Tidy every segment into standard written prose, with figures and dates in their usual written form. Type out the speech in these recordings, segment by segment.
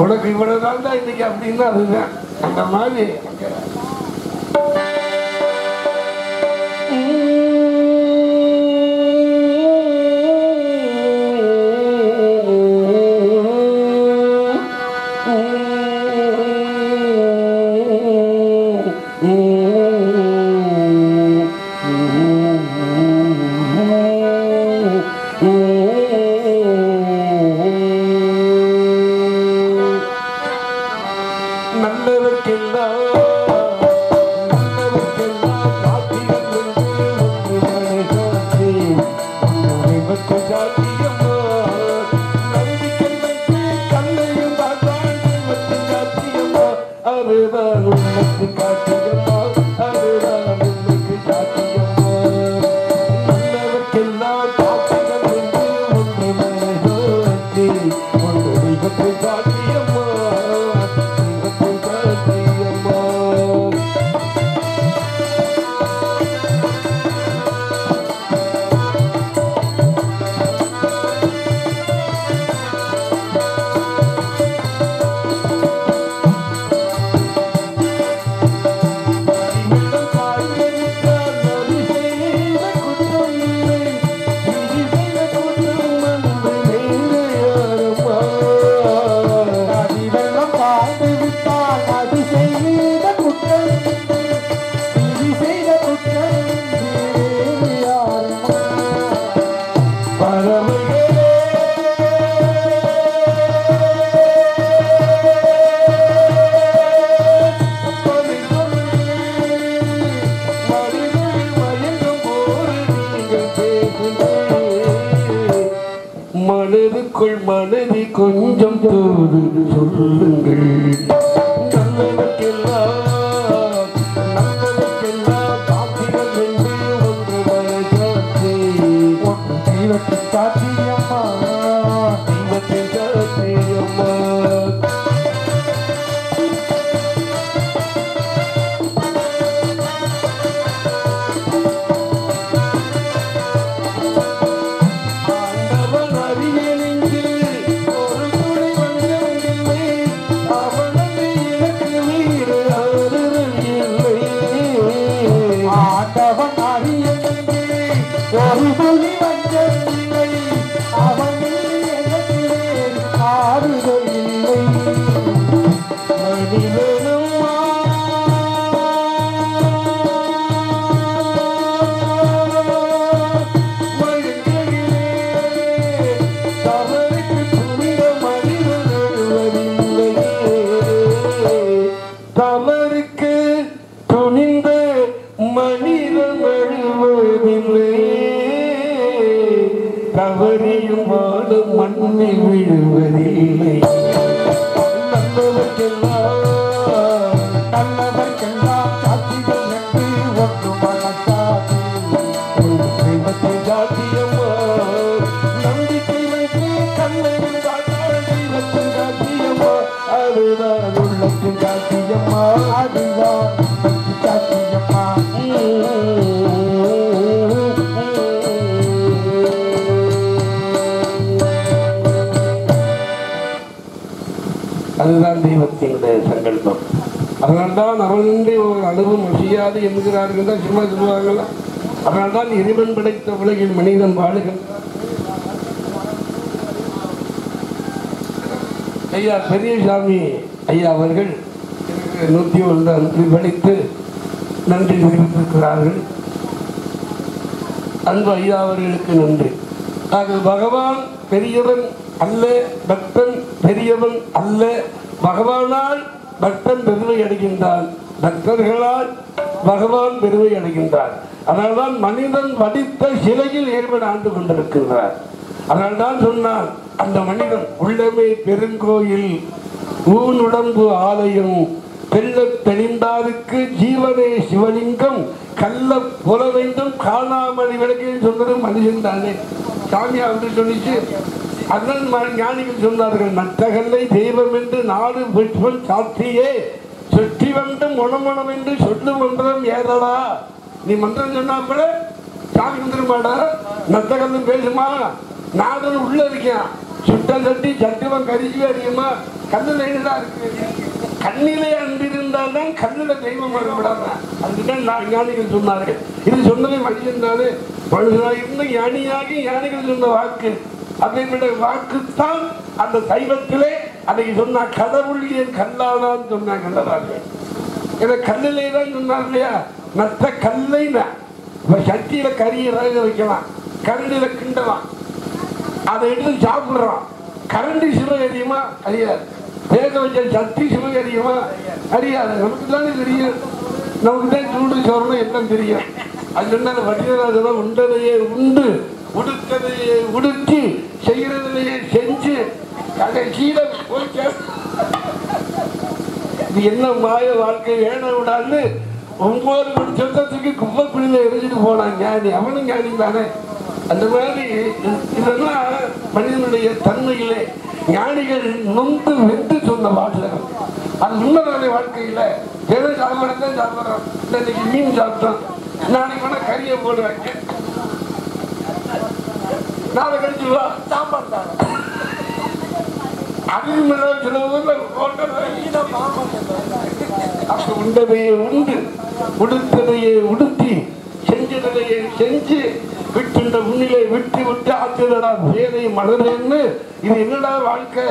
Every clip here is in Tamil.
உனக்கு இவ்வளவுதான் தான் இன்னைக்கு அப்படின்னா அதுதான் அந்த மாதிரி. மனதுக்குள் மனதை கொஞ்சம் தூது சொல்லுங்கள். நல்லவர்க்கெல்லாம் காப்பிகள் என்று ஒன்று மனசாட்சி ஒன்று தெய்வத்தின் காட்சியம்மா தெய்வத்தின் காட்சியம்மா. தவறுக்கு துணிந்த மனிதன் அழுவதில்லை, தவறியும் வாழும் மண்ணில் விழுவதில்லை. நல்லவர்க்கெல்லாம் சாட்சிகள் என்று ஒன்று மனசாட்சி தெய்வத்தை சாத்தியம்மா. நம்பிக்கை வைத்து கண்ணையில் காட்டால் தெய்வத்தின் சாத்தியம்மா. அதுதான் உள்ளத்தின் சாத்தியம்மா. அதுதான் சாத்தியம்மா. அதுதான் தெய்வத்தினுடைய சங்கல்பம். அதனால்தான் அவனின்றி ஒரு அனுபவம் வசியாது என்கிறார்கள் தான் சும்மா சொல்லுவாங்களா. அதனால்தான் இறைவன் படைத்த உலகில் மனிதன் வாழுகின்ற ஐயா பெரியசாமி ஐயா அவர்கள் 101 அன்று படித்து நன்றி தெரிவித்திருக்கிறார்கள். அன்பு ஐயா அவர்களுக்கு நன்றி. ஆக பகவான் பெரியவன் அல்ல, பக்தன் பெரியவன் அல்ல. பகவானால் பக்தன் பெருமை அடைகின்றான், பக்தர்களால் பகவான் பெருமை அடைகின்றார். அதனால்தான் மனிதன் வடித்த சிலையில் இறைவன் ஆண்டு கொண்டிருக்கின்றார். அதனால்தான் சொன்னான் அந்த மனிதன் உள்ளமே பெருங்கோயில் ஊனுடம்பு ஆலயம் தெல்ல தெளிந்தாருக்கு ஜீவனே சிவலிங்கம் கல்ல புல வேண்டும் காணாமணி விளக்குன்னு சொன்னது மனுஷன் தானே. சாமியா வந்து சொல்லிச்சு. அதனால் ஞானிகள் சொன்னார்கள், நற்றகல்லை தெய்வம் என்று நாடு புஷ்பம் சாத்தியே சுற்றி வந்து மொணமணம் என்று சொல்லு மந்திரம் ஏதடா. நீ மந்திரம் சொன்னா கூட சாமி வந்துருமாடா. நத்தகல்லும் பேசுமா, நாடு உள்ள இருக்கான். சுட்டம் தட்டி சட்டுவம் கரிச்சு அடிக்குமா, கல்லுல என்னதான் இருக்கு? கண்ணிலே அன்பு இருந்தால்தான் கல்லுல தெய்வம் வரப்படாம. அதுதான் ஞானிகள் சொன்னார்கள். இது சொன்னதை மனிதன் தானே மனிதனாக இருந்து ஞானியாகி ஞானிகள் சொன்ன வாக்கு. அதனுடைய வாக்குத்தான் அந்த சைவத்திலே அன்னைக்கு சொன்னா கடவுள் ஏன் கல்லானான்னு சொன்னாங்க. ஏன்னா கல்லிலே தான் சொன்னார் இல்லையா, மற்ற கல்லைனா சட்டியில கறியை வேக வைக்கலாம், கரண்டில கிண்டலாம், அதை எடுத்து சாப்பிடுறோம். கரண்டி சிவ அறியுமா? அறியாது. வேக வச்ச சட்டி சிவ அறியுமா? அறியாது. நமக்கு தானே தெரியும். நமக்கு தான் சூடு சோறுன்னு எல்லாம் தெரியும். அது சொன்ன வடிவராஜெல்லாம் உண்டதையே உண்டு, உடுக்கதையே உடுத்தி, செய்கிறதையே செஞ்சு கடைசியில போய் இது என்ன மாய வாழ்க்கை வேண விடாது 9 கோடி சொந்தத்துக்கு குப்பக்குழியில எரிஞ்சிட்டு போனான் ஞானி. அவனும் ஞானி தானே. அந்த மாதிரி இதெல்லாம் மனிதனுடைய தன்மையிலே ஞானிகள் நொந்து வென்று சொன்ன வாசகம். அது உண்மைதானே. வாழ்க்கையில ஏதோ சாப்பிடத்தான் சாப்பிட்றோம். இன்னைக்கு மீன் சாப்பிட்டோம், நாளைக்கு வேணா கறியை போடுறாங்க, நாளை கழிச்சு வா சாப்பாடு தான். அதுவும் சில ஊர்ல அப்ப உண்டதையே உண்டு, உடுத்ததையே உடுத்தி, செஞ்சதையே செஞ்சு, விட்டுண்ட முன்னிலை விட்டு விட்டு ஆற்றுதடா வேலை மலரேன்னு. இது என்னடா வாழ்க்கை?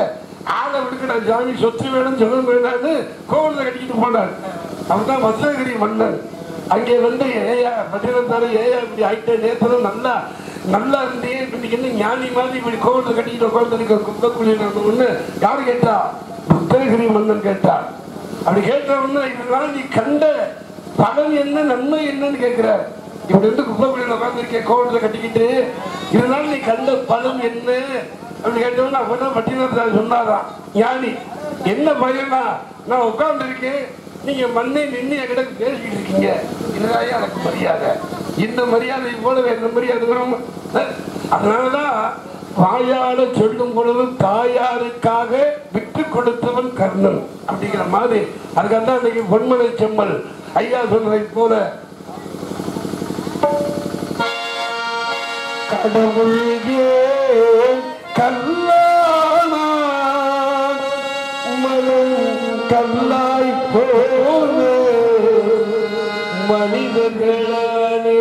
ஆளை விடுக்கடா ஜாமி, சொத்து வேணும் சொல்ல வேணான்னு கோவில கட்டிக்கிட்டு போனார். அவர்தான் வசகிரி மன்னன். அங்கே வந்து ஏயா பட்டினத்தாரு, ஏயா இப்படி ஆயிட்ட நேரத்துல நல்லா இருந்தே இன்னைக்கு என்ன ஞானி மாதிரி இப்படி கோவில கட்டிக்கிட்டு உட்காந்துருக்க குப்பக்குழின்னு யாரு கேட்டா? புத்தகிரி மன்னன் கேட்டா. அப்படி கேட்டவொன்னு இதனால நீ கண்ட பலன் என்ன, நன்மை என்னன்னு கேட்கிற. இப்படி வந்து குப்பக்குழியில உட்காந்துருக்கேன் கோவில கட்டிக்கிட்டு, இதனால நீ கண்ட பலன் என்ன அப்படி கேட்டவொன்னு அப்பதான் பட்டினத்தாரு சொன்னாராம் ஞானி. என்ன பயனா? நான் உட்கார்ந்து இருக்கேன், நீங்க மண்ணை நின்று என்கிட்ட பேசிக்கிட்டு இருக்கீங்க, இதுதான் எனக்கு மரியாதை. இந்த மரியாதை போல வேற மரியாதை வரும். அதனாலதான் வாயால சொல்லும் பொழுது தாயாருக்காக விட்டு கொடுத்தவன் கர்ணன் அப்படிங்கிற மாதிரி. அதுக்காக இன்னைக்கு பொன்மலை செம்மல் ஐயா சொல்றதை போல கடவுள் கல்லானா கல்லாய் போன மனிதர்களே.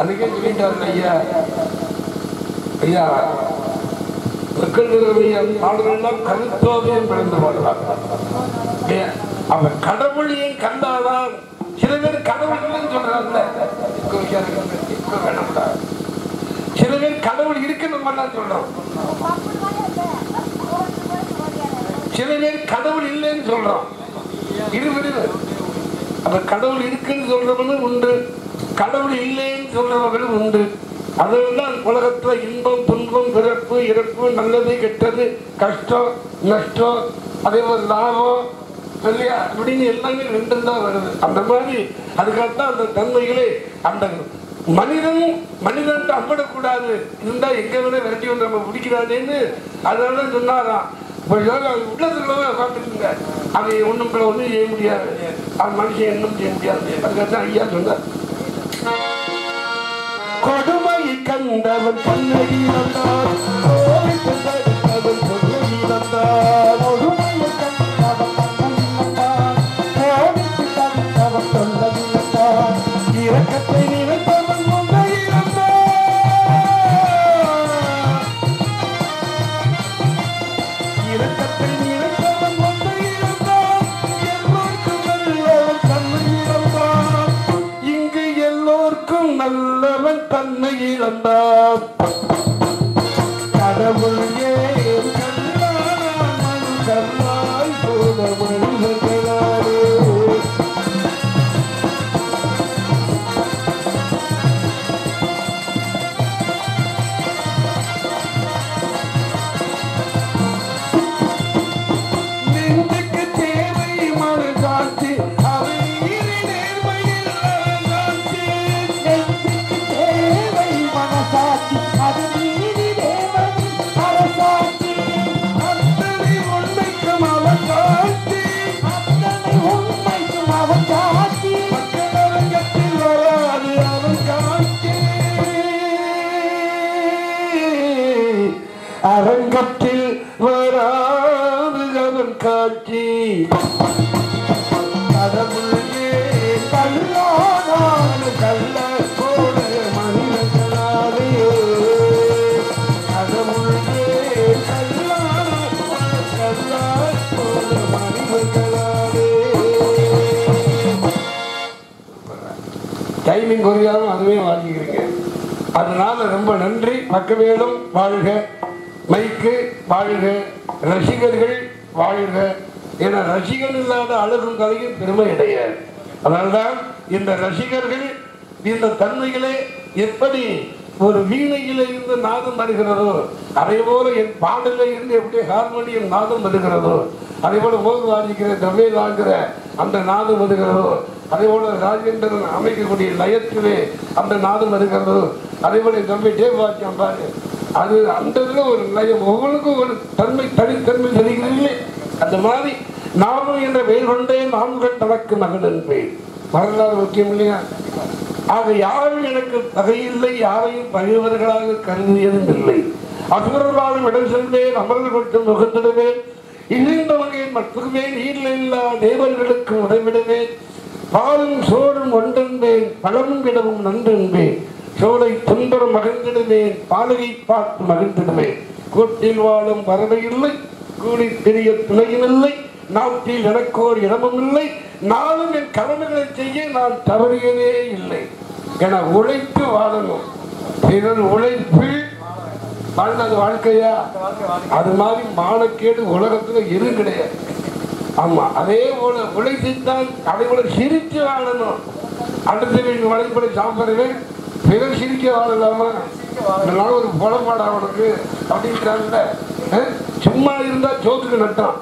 அதுக்கே சொல்லிட்டாரு ஐயா. ஐயா பாடலாம் கருத்தோவையும் பிறந்து பாடுவாங்க. அவன் கடவுள் ஏன் கண்டாதான். சில பேர் கடவுள் இல்லைன்னு சொல்றாங்க. சில பேர் கடவுள் இருக்கு நம்ம தான் சொல்றோம். சில பேர் கடவுள் இல்லைன்னு சொல்றோம். அப்ப கடவுள் இருக்குன்னு சொல்றவனும் உண்டு, கடவுள் இல்லைன்னு சொல்றவர்களும் உண்டு. அதெல்லாம் உலகத்துல இன்பம் துன்பம் பிறப்பு இறப்பு நல்லது கெட்டது கஷ்டம் நஷ்டம் அதே மாதிரி லாபம் இல்லையா அப்படின்னு எல்லாமே ரெண்டு தான் வருது. அந்த மாதிரி அதுக்காகத்தான் அந்த தன்மைகளே அந்த மனிதன் அம்படக்கூடாது இருந்தா எங்க வேணா விரட்டி வந்து நம்ம பிடிக்கிறானேன்னு அதனால சொன்னாராம். உள்ளதுக்குள்ள பார்த்துருங்க, அதை ஒன்றும் செய்ய முடியாது, அது மனுஷன் இன்னும் செய்ய முடியாது. அதுக்காக ஐயா சொன்னார், கொடுமை கண்டவன் கண்ணகி வந்தார், இரக்கத்தை நினைத்தவன் முன்னை இரக்கத்தை நினைத்தவன் முன்னை இங்கு எல்லோருக்கும் நல்லவன் தன்னை இழந்தான். கடவுள் ஏன் கல்லாய் போல மனிதர்களாரே. Bye. கனவில் வராது அவன் காட்சி கடவுளே கல்லாதான் கல்ல போல மனிதர்களாலே கடவுளே கல்லாத கல்லா போல மனிதர்களாலே. டைமிங் குறையாமல் அதுவே வாங்கிக்கிறீங்க. அதனால ரொம்ப நன்றி. பக்கமேலும் வாழ்க, மைக்கு வாழ்க, ரசிகர்கள் வாழ்க. ஏன்னா ரசிகர் இல்லாத அழகும் கலையும் பெருமை கிடையாது. அதனால்தான் இந்த ரசிகர்கள் இந்த தன்மைகளே எப்படி ஒரு வீணையில இருந்து நாதம் வருகிறதோ அதே போல என் பாடல இருந்து எப்படி ஹார்மோனியம் நாதம் வருகிறதோ அதே போல போது வாசிக்கிற தவ்வை வாங்குற அந்த நாதம் வருகிறதோ அதே போல ராஜேந்திரன் அமைக்கக்கூடிய லயத்திலே அந்த நாதம் வருகிறதோ அதே போல தம்பி டேப் வாக்கியம் பாரு அது அந்த இதுல ஒரு லயம் ஒவ்வொன்றுக்கும் ஒரு தன்மை தனித்தன்மை தெரிகிறீங்களே. அந்த மாதிரி நாமும் என்ற பெயர் கொண்டே நான்கள் தனக்கு மகன் என்பேன். வரலாறு முக்கியம் இல்லையா? ஆக யாரும் எனக்கு பகையில்லை, யாரையும் பகைவர்களாக கருதியதும் இல்லை. அசுரர்களாலும் இடம் செல்வேன், அமர்கள் மட்டும் முகத்திடுவேன், இழிந்த வகையில் மட்டுமே நீரில் இல்லா தேவர்களுக்கு உதவிடுவேன். பாலும் சோறும் ஒன்றென்பேன், பழமும் இடமும் நன்றென்பேன். சோலை துன்பம் மகிழ்ந்திடுவேன், பாலகை பார்த்து மகிழ்ந்திடுவேன். கூட்டில் வாழும் பறவை இல்லை, கூடி பெரிய துணையும் இல்லை, நாட்டில் எனக்கோர் இடமும் இல்லை, நானும் என் கடமைகளை செய்ய நான் தவறியதே இல்லை. என உழைத்து வாழணும். பிறர் உழைப்பில் வாழ்ந்தது வாழ்க்கையா? அது மாதிரி மானக்கேடு உலகத்துல எதுவும் கிடையாது. ஆமா, அதே போல உழைத்துத்தான் அதே போல சிரித்து வாழணும். அடுத்த வீட்டு வழிபடி சாப்பிடுவேன், பிறர் சிரிக்க வாழலாமா? இதெல்லாம் ஒரு புலப்பாடா அவனுக்கு அப்படின்றாங்க. சும்மா இருந்தா சோத்துக்கு நட்டான்,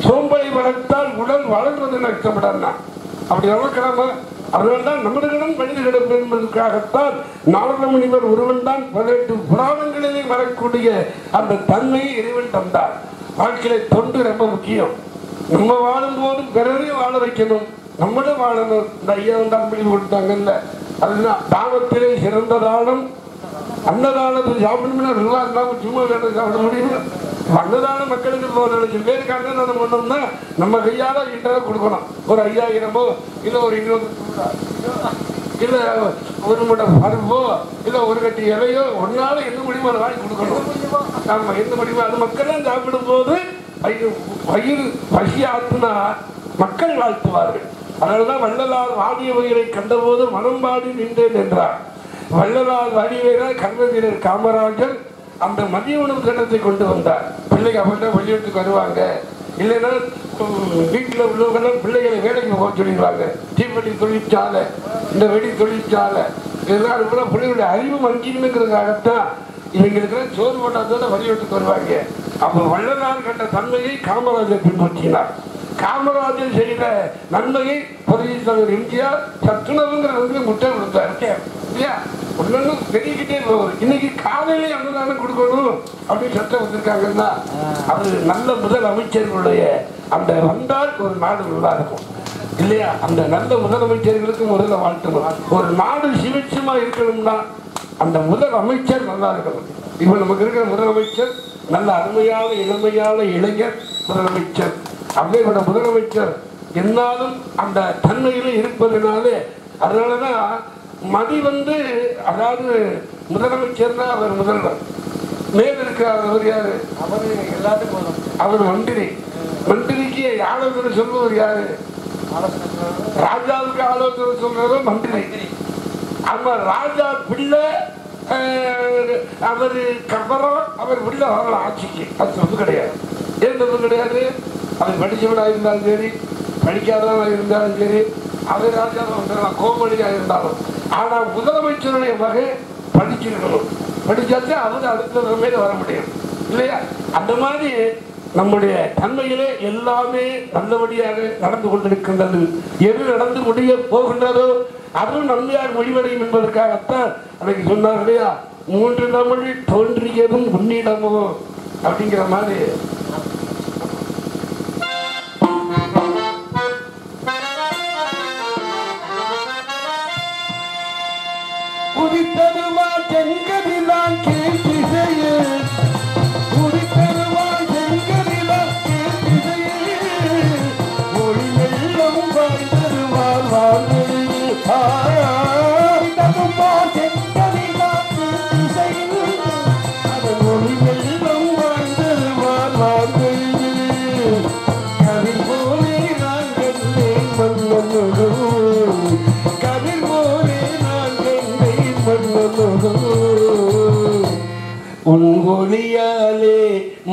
சோம்பலை வளர்த்தால் உடல் வளர்வது நஷ்டப்படாதான். அப்படி வளர்க்கலாமா? அதனால்தான் நம்மளுடன் மனித கிடப்பு என்பதற்காகத்தான் நாரத முனிவர் ஒருவன் தான் 18 புராணங்களிலே வரக்கூடிய அந்த தன்மையை இறைவன் தந்தார். வாழ்க்கையில தொண்டு ரொம்ப முக்கியம். நம்ம வாழும் போது பிறரையும் வாழ வைக்கணும், நம்மளும் வாழணும். இந்த ஐயா வந்து அன்பளி கொடுத்தாங்கல்ல, அதுதான் தானத்திலே சிறந்த தானம். அன்னதானத்தில் சாப்பிடணும்னா ரூபா இல்லாம சும்மா வேலை சாப்பிட முடியும். அன்னதான மக்களுக்கு ஒரு 1,00,000 பேருக்கு அன்னதானம் பண்ணோம்னா நம்ம கையால இன்டர்நெட் கொடுக்கணும். ஒரு 5,000 இல்ல ஒரு 20 இல்ல ஒரு முடம் பருப்போ இல்ல ஒரு கட்டி இலையோ ஒன்னால என்ன முடியுமோ அதை வாங்கி கொடுக்கணும். ஆமா, என்ன முடியுமோ அது மக்கள் சாப்பிடும் போது வயிறு பசி ஆத்துனா மக்கள் வாழ்த்துவார்கள். அதனாலதான் வள்ளலார் வாடிய வயிறை கண்டபோது மனம் பாடி நின்றேன் என்றார். வள்ளலார் வாடியவரால் கர்மவீரர் காமராஜர் அந்த மதிய உணவு திட்டத்தை கொண்டு வந்தார். பிள்ளைங்க அப்பதான் வெளியிட்டுக்கு வருவாங்க, இல்லைன்னா வீட்டில் உள்ளவங்க பிள்ளைகளை வேலைக்கு போக சொல்லிடுவாங்க. தீப்பெட்டி தொழிற்சாலை, இந்த வெடி தொழிற்சாலை, இதெல்லாம் கூட பிள்ளைகளுடைய அறிவு மங்கினுங்கிறதுக்காகத்தான் இவங்களுக்கு சோறு போட்டால் வலியுறுத்துக்கு வருவாங்க. அப்போ வள்ளலார் கண்ட தன்மையை காமராஜர் பின்பற்றினார். காமராஜர் செய்த நன்மையை புரட்சித் தலைவர் எம்ஜிஆர் சத்துணவுங்கிற முட்டை கொடுத்தாரு இல்லையா? ஒன்னு பெருகிக்கிட்டே போகுது. இன்னைக்கு காலையிலே அன்னதானம் கொடுக்கணும் அப்படின்னு சட்டம் வந்திருக்காங்கன்னா அது நல்ல முதல் அமைச்சர்களுடைய அந்த வந்தால் ஒரு நாடு நல்லா இருக்கும் இல்லையா? அந்த நல்ல முதலமைச்சர்களுக்கு முதல்ல வாழ்த்தணும். ஒரு நாடு சுபிட்சமா இருக்கணும்னா அந்த முதல் அமைச்சர் நல்லா இருக்கணும். இப்ப நமக்கு இருக்கிற முதலமைச்சர் நல்ல அருமையான இளமையான இளைஞர் முதலமைச்சர். அப்படிப்பட்ட முதலமைச்சர் என்னாலும் அந்த தன்மையில இருப்பதனாலே அதனாலதான் மதி வந்து அதாவது முதலமைச்சர்னா அவர் முதல்வர், மேல் இருக்கிறார் அவர் யாரு? அவர் எல்லாத்துக்கும் அவர் மந்திரி. மந்திரிக்கு ஆலோசனை சொல்பவர் யாரு? ராஜாவுக்கு ஆலோசனை சொல்றவர் மந்திரி. ஆமா, ராஜா பிள்ளை அவரு கபரம் அவர் பிள்ளை வரலாம் ஆட்சிக்கு. அது தப்பு கிடையாது. ஏன் தப்பு கிடையாது? அவர் படிச்சவனா இருந்தாலும் சரி, படிக்காதவனா இருந்தாலும் சரி, அவர் ராஜா வந்துடலாம், கோமடியா இருந்தாலும். ஆனா முதலமைச்சருடைய வகை படிச்சிருக்கணும். படிச்சாச்சு அவர் அடுத்த நிலைமையில வர முடியும் இல்லையா? அந்த மாதிரி நம்முடைய தன்மையிலே எல்லாமே நல்லபடியாக நடந்து கொண்டிருக்கின்றது. எது நடந்து முடிய போகின்றதோ அதுவும் நன்மையாக முடிவடையும் என்பதற்காகத்தான் அன்னைக்கு சொன்னார் இல்லையா? 3 தமிழ் தோன்றியதும் உன்னிடமோ அப்படிங்கிற மாதிரி. உதித்ததுமா செங்கதில் நான் கேட்டு செய்ய உதித்தது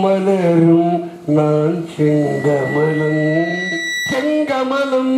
மலரும் நான் செங்கமலம் செங்கமலம்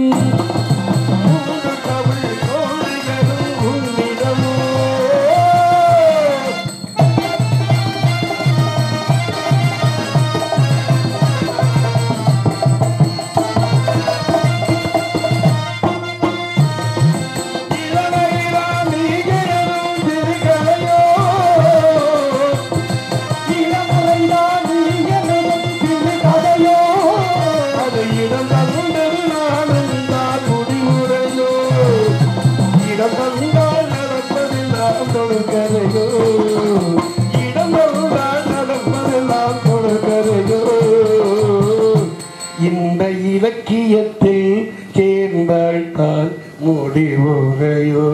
இந்த இலக்கியத்தில் சேர்ந்தாழ்த்தால் முடிவுகையோ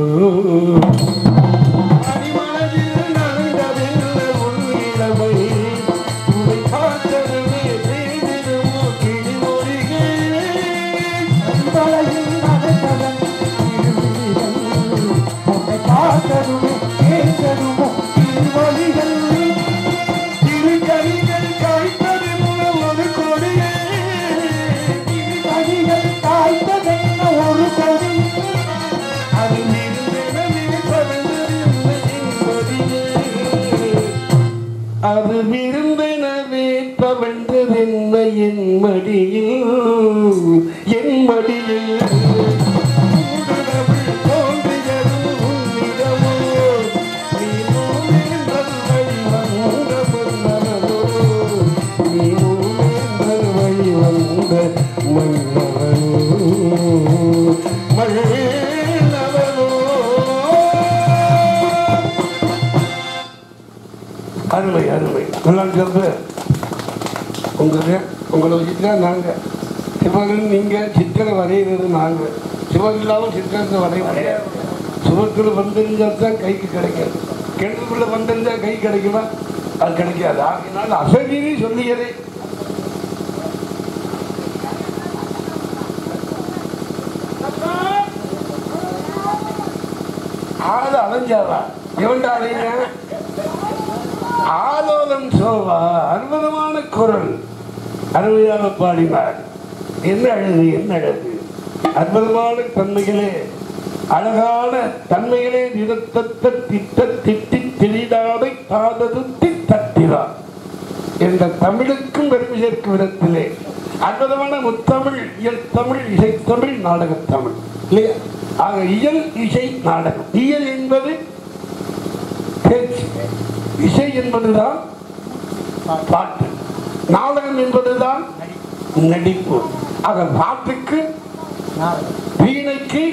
அது விரும்பினவே தவழ்ந்ததென்ன என் மடியில் தோன்றியது உன்னிடமோ நீ மூவேந்தல் வழி வந்த மன்னவனோ நீ மூவேந்தல் வழி வந்த மன்னவனோ மன்னவனோ. அருமை அருமை எல்லாம் சொல்ற உங்களை வச்சுட்டு தான் நாங்கள் சிவகன் நீங்கள் சித்திரை வரைகிறது நாங்கள் சிவன் இல்லாமல் சித்திரத்தை வரைய முடியாது. சுவத்தில் வந்திருந்தால் தான் கைக்கு கிடைக்காது, கிணத்துக்குள்ளே வந்திருந்தால் கை கிடைக்குமா? அது கிடைக்காது. ஆகினால் அசதினு சொல்லியதே ஆள் அலைஞ்சாவா எவன்டா அலைங்க ஆலோலம் சோவா அற்புதமான குரல் அருமையாக பாடினார். என்ன அழகு என்ன அழகு, அற்புதமான தன்மைகளே அழகான தன்மைகளே நிறுத்தத்த திட்ட திட்டி திரிடாவை தாதது திட்டத்திறார் என்ற தமிழுக்கும் பெருமை சேர்க்கும் விதத்திலே அற்புதமான முத்தமிழ் இயல் தமிழ் இசைத்தமிழ் நாடகத்தமிழ் இல்லையா? ஆக இயல் இசை நாடகம். இயல் என்பது பேச்சு, இசை என்பதுதான் பாட்டு, நாடகம் என்பதுதான் நடிப்பு. ஆக பாட்டுக்கு வீணைக்கு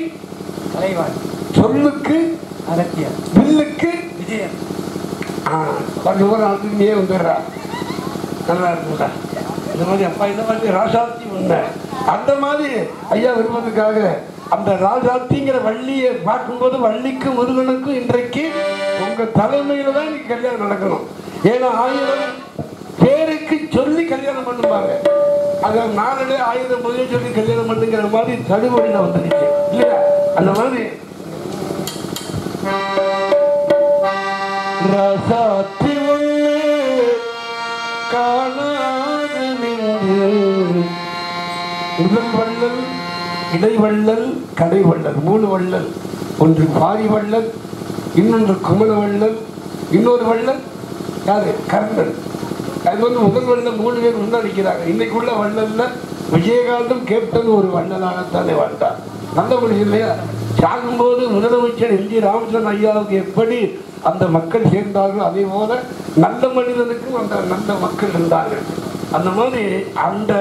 சொல்லுக்கு வில்லுக்கு விஜயம் வந்துடுறா. நல்லா இருக்குடா இந்த மாதிரி அப்பா இந்த மாதிரி ராசாத்தி உண்மை அந்த மாதிரி ஐயா விரும்புவதற்காக அந்த ராஜாத்திங்கிற வள்ளியை பார்க்கும்போது வள்ளிக்கு முருகனுக்கும் இன்றைக்கு உங்க தலைமையில தான் இன்னைக்கு கல்யாணம் நடக்கணும். ஏன்னா 1000 பேருக்கு சொல்லி கல்யாணம் பண்ணுவாங்க. அத நாளே 1000 முதலே சொல்லி கல்யாணம் பண்ணுங்கிற மாதிரி தடுவழியில வந்துருச்சு இல்லையா? அந்த மாதிரி ராசாத்தி ஒண்ணு காணாது முதல் வள்ளல், இடைவள்ளல், கடைவள்ளல், 3 வள்ளல். ஒன்று பாரி வள்ளல், இன்னொன்று குமர வள்ளல், இன்னொரு வள்ளல் யாரு கர்ணன். அது வந்து முதல் வள்ளல் 3 பேர் முன்னாடிக்கிறாங்க. இன்னைக்குள்ள வள்ளல்ல விஜயகாந்தும் கேப்டன் ஒரு வள்ளலாகத்தானே வாழ்ந்தார். நல்ல மனுஷன் இல்லையா? சாகும்போது முதலமைச்சர் எம் ஜி ராமச்சந்திரன் ஐயாவுக்கு எப்படி அந்த மக்கள் சேர்ந்தார்கள் அதே போல நல்ல மனிதனுக்கும் அந்த நல்ல மக்கள் இருந்தார்கள். அந்த மாதிரி அந்த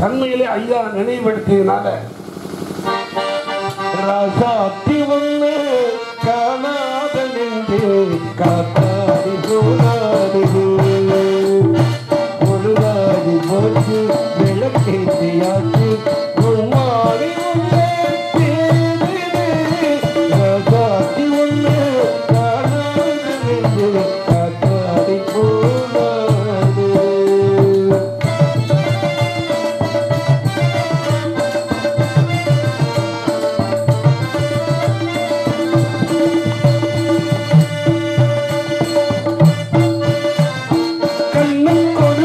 தன்மையிலே ஐயா நினைவுபடுத்தியதுனால ராசாத்தி ஒண்ணு காணாத நெஞ்சு காத்தாடி போனாது பொழுதாடி போச்சு விளக்கேற்றியாச்சு பொன்மாரி ஒண்ணு ராசாத்தி ஒண்ணு காணாத நெஞ்சு காத்தாடி போனாது. கண்ணுக்கொரு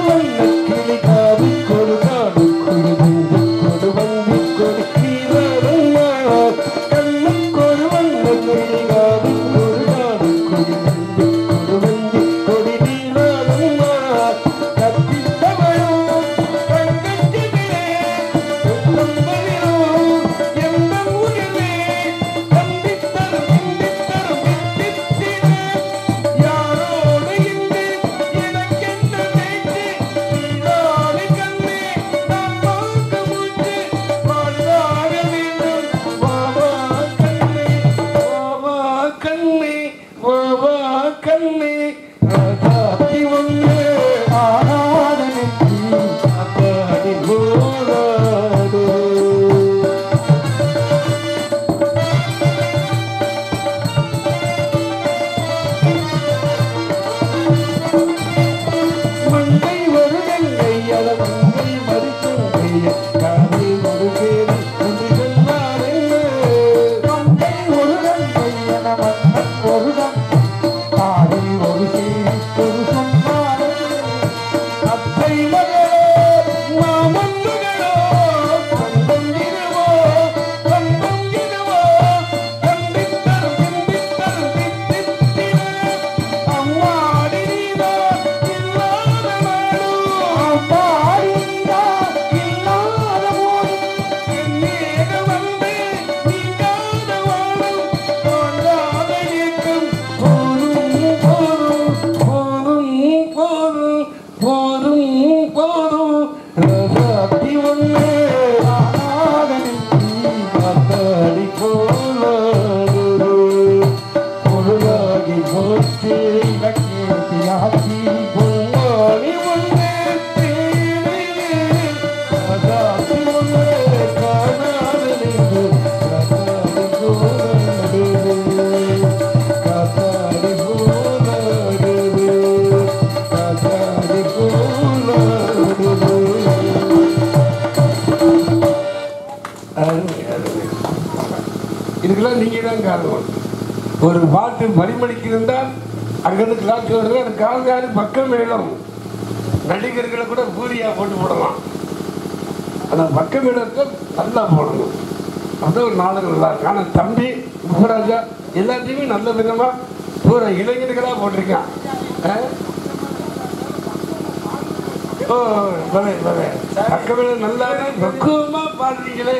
அதுக்கெல்லாம் நீங்க தான் காரணம். ஒரு பாட்டு பரிமளிக்கிறதால் அங்கிருந்து கிளாஸ் வருது, அது கால்காரி பக்கம் மேலும் நடிகர்களை கூட பூரியா போட்டு போடலாம். அந்த பக்கம் மேலத்தை நல்லா போடணும். அது ஒரு நாடகம் நல்லா இருக்கு. ஆனால் தம்பி முகராஜா எல்லாத்தையுமே நல்ல விதமா பூரா இளைஞர்களா போட்டிருக்கான். ஓ பலே பலே பக்கமே நல்லா பக்குவமா பாடுறீங்களே.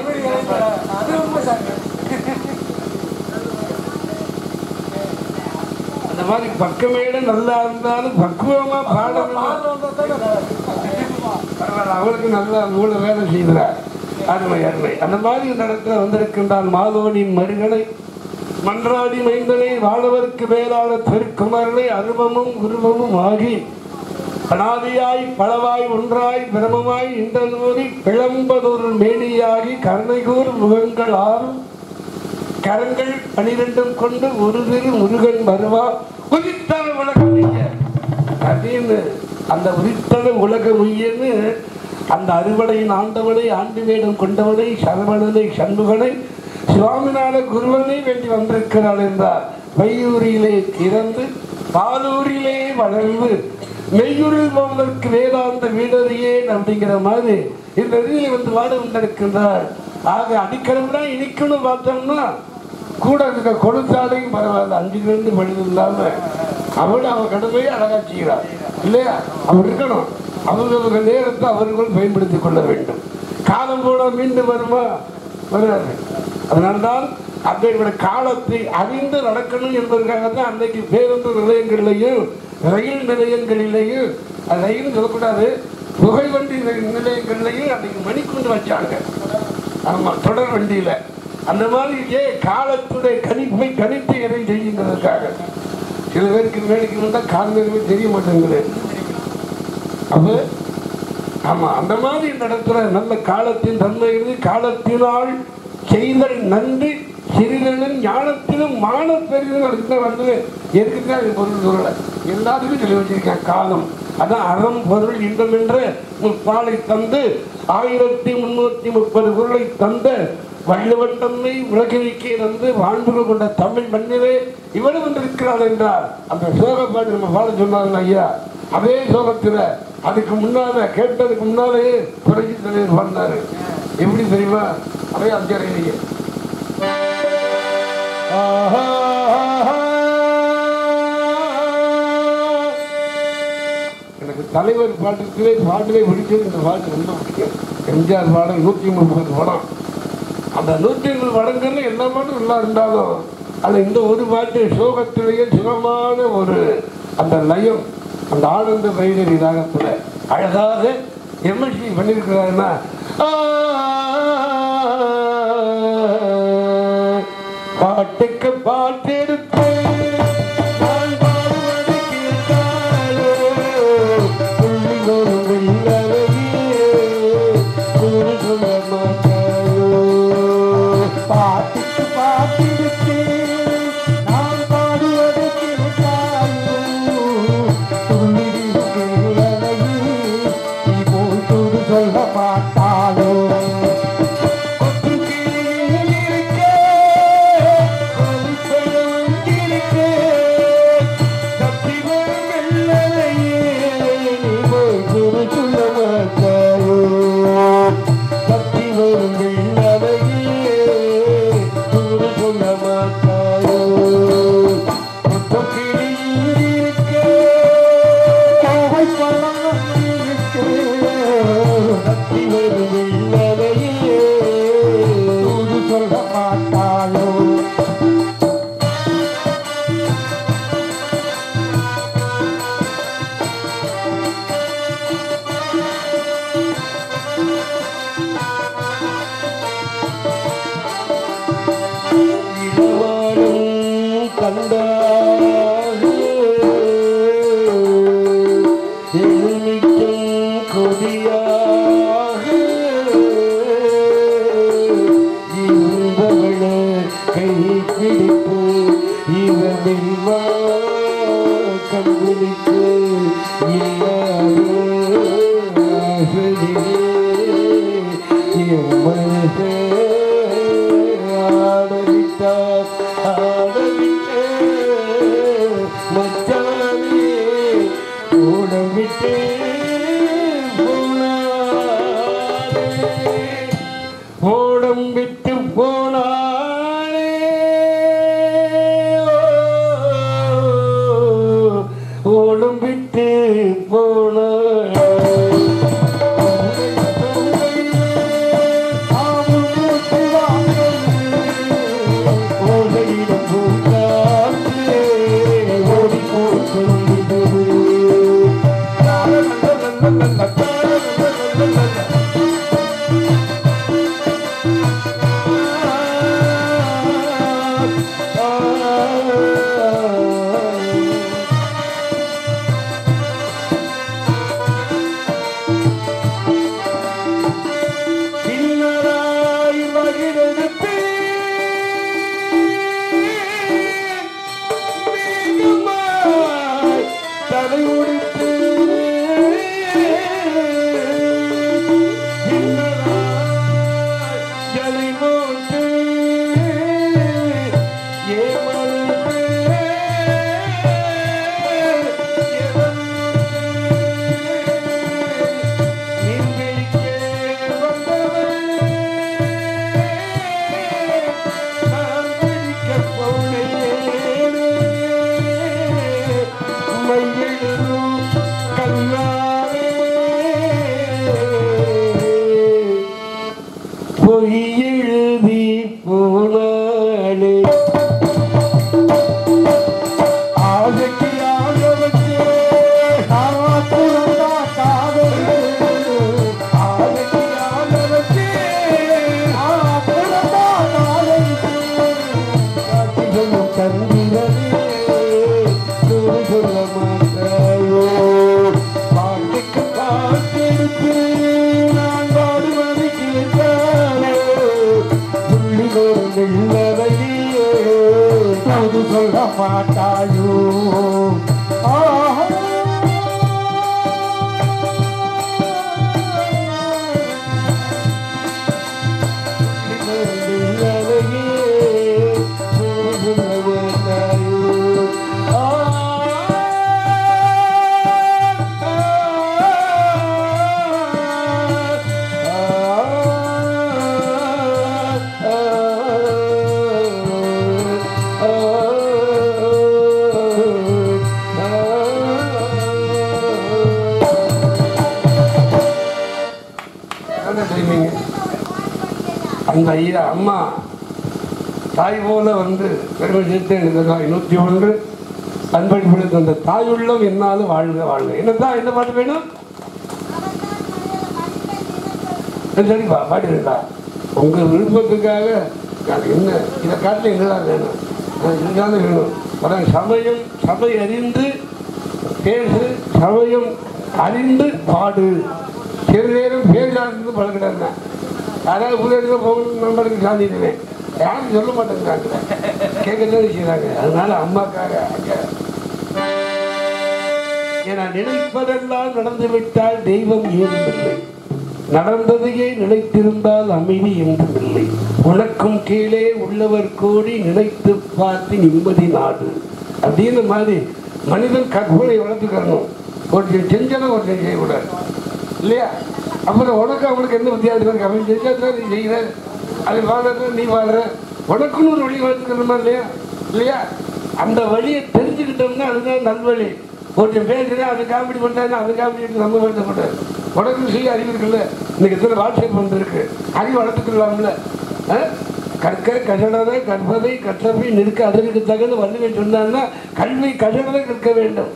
அந்த மாதிரி பக்கமேட நல்லா இருந்தாலும் பக்குவமா பாடணும். அவளுக்கு நல்லா மூல வேலை செய்கிறார். அருமை அருமை. அந்த மாதிரி இந்த இடத்துல வந்திருக்கின்றான் மாதவனின் மருகனை மன்றாடி மைந்தனை வாழவருக்கு மேலான திருக்குமரனை அருவமும் உருவமும் ஆகி அனாதியாய் பலவாய் ஒன்றாய் பிரமமாய் இந்த நூறி பிளம்பதொரு மேனியாகி கருணைகூர் முகங்கள் ஆறும் கரங்கள் 12 கொண்டு ஒரு திரு முருகன் வருவா உதித்தன உலகம் அப்படின்னு அந்த உதித்தன உலகம் உயர்ந்து அந்த அறுவடையின் ஆண்டவனை ஆண்டு வேடம் கொண்டவனை சரவணனை சண்முகனை சுவாமிநாத குருவனை வேண்டி வந்திருக்கிறாள் என்றார். வையூரிலே இறந்து பாலூரிலே வளர்ந்து மெய்யூரில் போவதற்கு வேதாந்த வீடறியே அப்படிங்கிற மாதிரி இந்த இதில் வந்து வாட வந்திருக்கின்றார். ஆக அடிக்கணும்னா இனிக்கணும் பார்த்தோம்னா கூட இருக்க கொடுத்தாலையும் பரவாயில்ல, 5 மணி இல்லாம அவள் கடமையை அழகா செய்கிறார் இல்லையா? அவர் இருக்கணும். அவர்களுடைய நேரத்தை அவர்கள் பயன்படுத்திக் கொள்ள வேண்டும். காலம் போல மீண்டும் வருமா? வராது. அதனால்தான் அன்றைய காலத்தை அறிந்து நடக்கணும் என்பதற்காக தான் அன்றைக்கு பேருந்து நிலையங்களிலையும் ரயில் நிலையங்களிலேயும் ரயில் சொல்லக்கூடாது புகைவண்டி நிலையங்கள்லையும் அன்றைக்கு மணிக்கொண்டு வச்சாங்க. ஆமா, தொடர் வண்டியில அந்த மாதிரி காலத்துடைய கணிப்பை கணித்து எதை செய்யுங்கிறதுக்காக. சில பேருக்கு வேலைக்கு வந்தால் காலமே தெரிய மாட்டேங்குது. அப்ப ஆமா, அந்த மாதிரி இந்த இடத்துல நல்ல காலத்தின் தன்மை இருந்து காலத்தினால் செய்தல் நன்றி சிறிதனும் ஞானத்திலும் மான பெரிதல் வந்து எதுக்குதான் பொருள் சொல்லலை, எல்லாத்துக்கும் சொல்லி வச்சிருக்கேன். காலம் அதான் அறம் பொருள் இன்பம் என்ற பாலை தந்து 1330 பொருளை தந்த வள்ளுவன் தன்மை உலகிற்கே வந்து வாழ்வுகள் கொண்ட தமிழ் மண்ணிலே இவனும் வந்திருக்கிறாள் என்றார். அந்த சோக பாட்டு நம்ம பாட சொன்னாங்க ஐயா. அதே சோகத்தில் அதுக்கு முன்னால கேட்டதுக்கு முன்னாலே புரட்சி தலைவர் பாடினாரு. எப்படி தெரியுமா? அதே அஞ்சரையிலேயே எனக்கு தலைவர் பாட்டிலே பிடிச்சது இந்த பாட்டு ரொம்ப பிடிக்கும். எம்ஜிஆர் பாடல் 130 படம். அந்த 150 படங்கள்ல எல்லா பாட்டும் நல்லா இருந்தாலும் அது இந்த ஒரு பாட்டு சோகத்திலேயே சுகமான ஒரு அந்த லயம், அந்த ஆனந்த வைரவி ராகத்துல அழகாக எம்எஸ்சி பண்ணியிருக்கிறாருன்னா பாட்டுக்கு பாட்டெடுத்து ஆடவிட்டார். நான் பாடுவதை கேட்காதோ புள்ளிகள் இல்லதையே அது சொல்ல மாட்டாயோ அந்த ஐயா அம்மா தாய் போல வந்து பெருமை சேர்த்து எனக்கு 101 அன்பளிப்பு அந்த தாயுள்ளம் என்னாலும் வாழ்க வாழ்க. என்னதான் என்ன பாட்டு வேணும்? சரிப்பா பாடுறா உங்க விருப்பத்துக்காக என்ன இதை காட்டில் என்னதான் வேணும்? இதுதானே வேணும். அதான் சமயம் சபை அறிந்து பேசு, சமயம் அறிந்து பாடு. சிறு நேரம் பேசாது பழகிட்டேன். அதாவது புதிய போகணும் நம்பருக்கு சாந்திடுவேன். யாரும் சொல்ல மாட்டேங்கிறாங்க, கேட்கதான் செய்யறாங்க. அதனால அம்மாக்காக என நினைப்பதெல்லாம் நடந்துவிட்டால் தெய்வம் ஏதுமில்லை, நடந்ததையே நினைத்திருந்தால் அமைதி என்றுமில்லை. உனக்கும் கீழே உள்ளவர் கூடி நினைத்து பார்த்து நிம்மதி நாடு அப்படின்னு மாதிரி மனிதன் கற்பனை வளர்த்துக்கணும். ஒருத்தர் செஞ்சனா ஒருத்தர் செய்யக்கூடாது இல்லையா? அப்புறம் உனக்கு அவனுக்கு என்ன வித்தியாசம் இருக்கு? அவன் செஞ்சா நீ செய்கிற, அது வாழ்ற நீ வாழ்ற, உனக்குன்னு ஒரு வழி வளர்த்துக்கணுமா இல்லையா? இல்லையா? அந்த வழியை தெரிஞ்சுக்கிட்டோம்னா அதுதான் நல்வழி. ஒருத்தன் பேசுகிறேன் அது காமெடி பண்ணுறாருன்னா அது காமெடி நம்ம வருத்தப்பட்டார். உனக்கு செய்ய அறிவு இருக்குல்ல, இன்னைக்கு எத்தனை வாட்ஸ்அப் வந்துருக்கு, அறிவு வளர்த்துக்கலாம்ல. கற்க கசடரை கற்பதை கற்றவை நிற்க அதற்கு தகுந்த வள்ளுவை சொன்னான்னா கல்வி கசடரை கற்க வேண்டும்.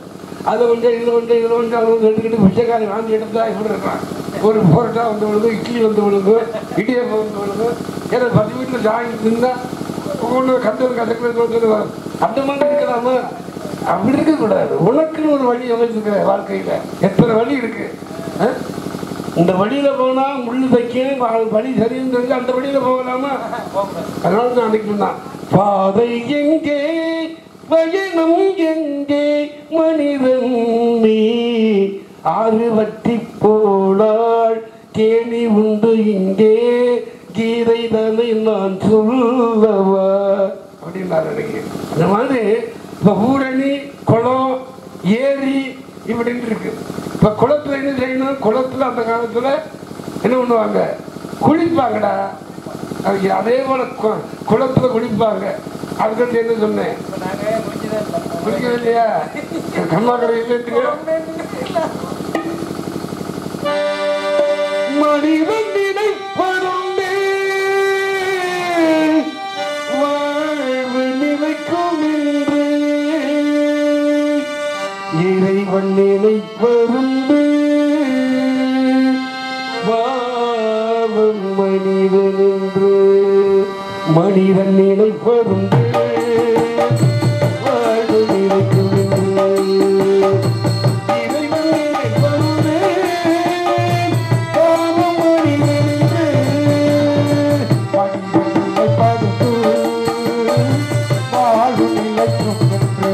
அதை வந்து இதில் வந்து இதில் வந்து அவங்க வந்து எடுத்துக்கிட்டு பிச்சைக்காரி வாங்கி எடுத்தா இப்படி இருக்கான். ஒரு புரோட்டா வந்து விழுங்கும், இட்லி வந்து விழுங்கும், இடியப்பம் வந்து விழுங்கும். ஏன்னா 10 வீட்டில் ஜாயின் இருந்தால் ஒவ்வொன்று கண்டது கசக்கிறது அந்த மாதிரி இருக்கலாமா? அப்படி இருக்கக்கூடாது. உனக்குன்னு ஒரு வழி அமைச்சிருக்கிற வாழ்க்கையில் எத்தனை வழி இருக்கு. இந்த வழியில போனா முள்ளு தைக்க வழி சரின்னு தெரிஞ்சு அந்த வழியில போகலாமா? அதனால தான் அன்னைக்கு சொன்னான், பாதை எங்கே பயணம் எங்கே மனிதன் நீ ஆறு வட்டி போனால் கேணி உண்டு இங்கே கீதை தானே நான் சொல்லவா அப்படின்னாரு. அன்னைக்கு அந்த மாதிரி இப்ப ஊரணி குளம் ஏரி இப்படின்னு இருக்கு. இப்ப குளத்துல என்ன செய்யணும்? குளத்துல அந்த காலத்துல என்ன பண்ணுவாங்க? குளிப்பாங்கடா. அதே போல குளத்துல குளிப்பாங்க. அதுக்கு என்ன சொன்னேன்? குளிக்கவே இல்லையா? கம்மா கடையில் மனிதன் நினைப்பதுண்டே வாழ்வு நிலைக்கும் என்று இறைவன் நினைப்பதுண்டு பாவம் மனிதன் என்று மனிதன் நினைப்பதுண்டு வாழ்வு நிலைக்கும் என்று இறைவன் நினைப்பதுண்டு பாவம் மனிதன் என்று மனிதன் நினைப்பதுண்டு வாழ்வு நிலைக்கும் என்று.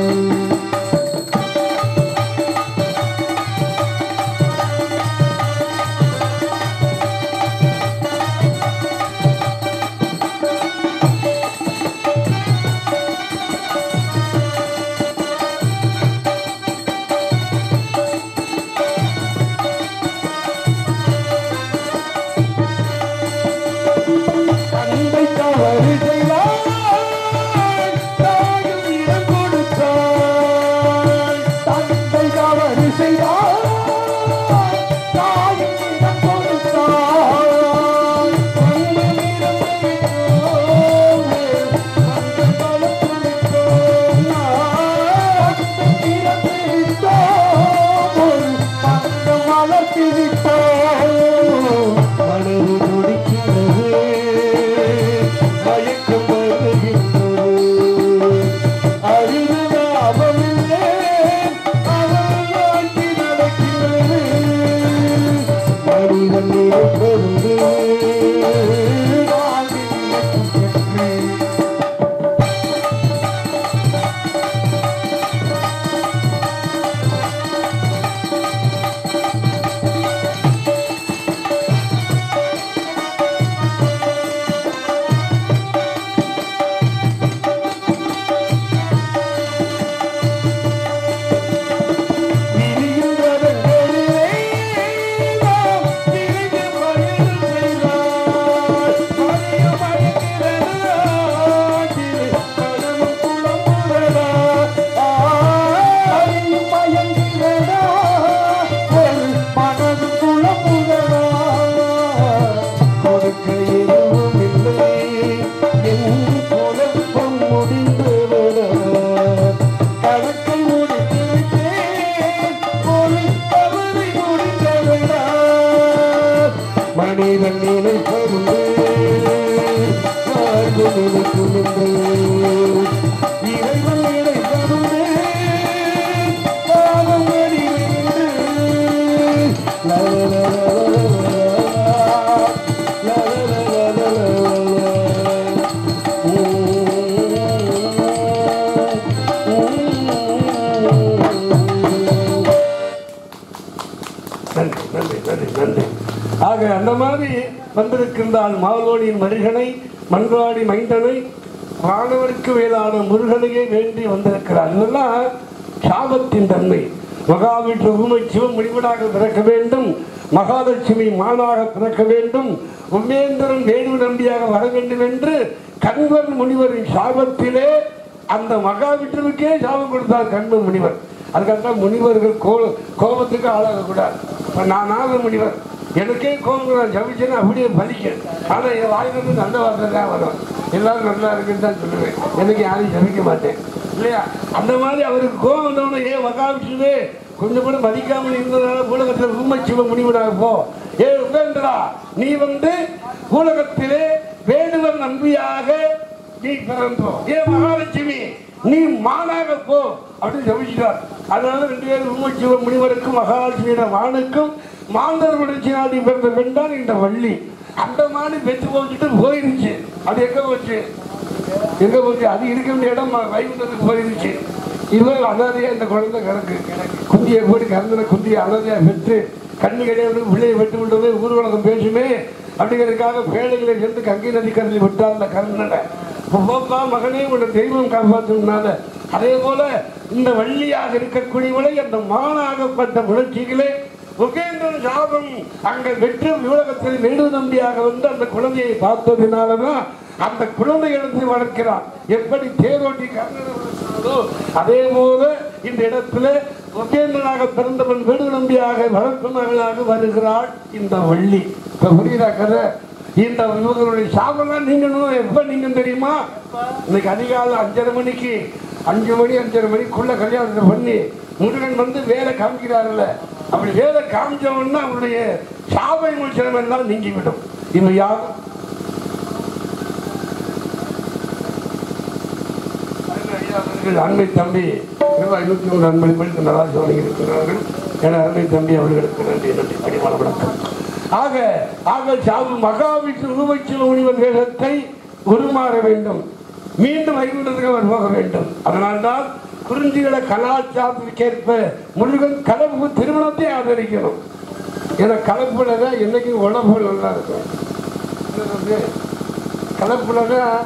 ஆக அந்த மாதிரி வந்திருக்கின்றால் மாவோடியின் மருகனை மன்றாடி மைந்தனை மாணவருக்கு வேளாண் முருகனையே வேண்டி வந்திருக்கிறார். இதெல்லாம் சாபத்தின் தன்மை. மகாவிஷ்ணு உமை சிவம் முடிவடாக பிறக்க வேண்டும், மகாலட்சுமி மானாக பிறக்க வேண்டும், உமேந்திரன் வேடு நம்பியாக வர வேண்டும் என்று கண்வன் முனிவரின் சாபத்திலே அந்த மகாவிஷ்ணுவுக்கே சாபம் கொடுத்தார் கண்வன் முனிவர். அதுக்காக முனிவர்கள் கோபத்துக்கு ஆளாகக்கூடாது. நான் முனிவர், எனக்கே கோபம் நான் ஜபிச்சேன்னு அப்படியே பலிக்க. ஆனால் என் வாயிலிருந்து நல்ல வார்த்தை தான் வரும். எல்லாரும் நல்லா இருக்குன்னு தான் சொல்லுவேன், எனக்கு யாரையும் ஜபிக்க மாட்டேன் இல்லையா. அந்த மாதிரி அவருக்கு கோபம் வந்தவொன்னே ஏன் மகாவிஷ்ணுவே கொஞ்சம் கூட மதிக்காமல் இருந்ததுனால உலகத்தில் உண்மைச்சிவ முனிவனாக போ. உபேந்திரா, நீ உலகத்திலே வேடுவர் நம்பியாக நீ பிறந்தோ. மகாலட்சுமி, நீ மானாக போ அப்படின்னு ஜபிச்சிட்டார். அதனால 2 பேரும் உண்மைச்சிவ முனிவருக்கும் மகாலட்சுமியோட மானுக்கும் மாந்தர் முடிச்சினாடி பிறந்த பெண் தான் இந்த வள்ளி. அந்த மாதிரி பெற்று போச்சுட்டு போயிருச்சு. அது எங்க போச்சு? அது இருக்க வேண்டிய இடம் வைகுண்டத்துக்கு போயிருச்சு. இவ்வளவு அனாதையா இந்த குழந்தை கிடக்கு. குந்தியை போட்டு கறந்தன குந்தியை அனாதையா பெற்று கண்ணு கிடையாது பிள்ளையை வெட்டு விட்டது ஊர்வலகம் பேசுமே அப்படிங்கிறதுக்காக பேழைகளை சேர்ந்து கங்கை நதி கரையில் விட்டார் அந்த கர்ணனை. போப்பா மகனே, உன்னை தெய்வம் காப்பாற்றினால. அதே போல இந்த வள்ளியாக இருக்கக்கூடியவளை அந்த மானாகப்பட்ட முயற்சிகளே உபேந்திரன் சாபம் அங்க வெற்று உலகத்தில் நெடு நம்பியாக வந்து அந்த குழந்தையை பார்த்ததினாலதான் அந்த குழந்தை எழுந்து வளர்க்கிறார். எப்படி தேரோட்டி கர்ணனை வளர்க்கிறதோ அதே போல இந்த இடத்துல உபேந்திரனாக பிறந்தவன் வீடு நம்பியாக வளர்ப்பவர்களாக வருகிறாள் இந்த வள்ளி. இப்ப புரியுதா கதை? இந்த இவர்களுடைய சாபம்லாம் நீங்களும் எப்ப நீங்க தெரியுமா? இன்னைக்கு அதிகாலை 5:30 மணிக்கு 5 மணி 5:30 மணிக்குள்ள கல்யாணத்தை பண்ணி முருகன் வந்து வேலை காமிக்கிறாருல்ல, அப்படி வேலை காமிச்சவன்னா அவருடைய சாபை முடிச்சனம் எல்லாம் நீங்கிவிடும். இவன் யார்? அன்பை தம்பி 23 அன்பை படித்து நல்லா சோழி இருக்கிறார்கள். என அன்பை தம்பி அவர்களுக்கு நன்றி நன்றி பணிவான வணக்கம். ஆக சாவு மகாவிஷ்ணு உருவச்சிவ முனிவர் வேஷத்தை உருமாற வேண்டும், மீண்டும் வைகுண்டத்துக்கு அவர் போக வேண்டும். அதனால்தான் குறிஞ்சிகள கலாச்சாரத்திற்கேற்ப முருகன் கலப்பு திருமணத்தை ஆதரிக்கணும். ஏன்னா கலப்புலதான் என்னைக்கு உடம்பு நல்லா இருக்கும். கலப்புலதான்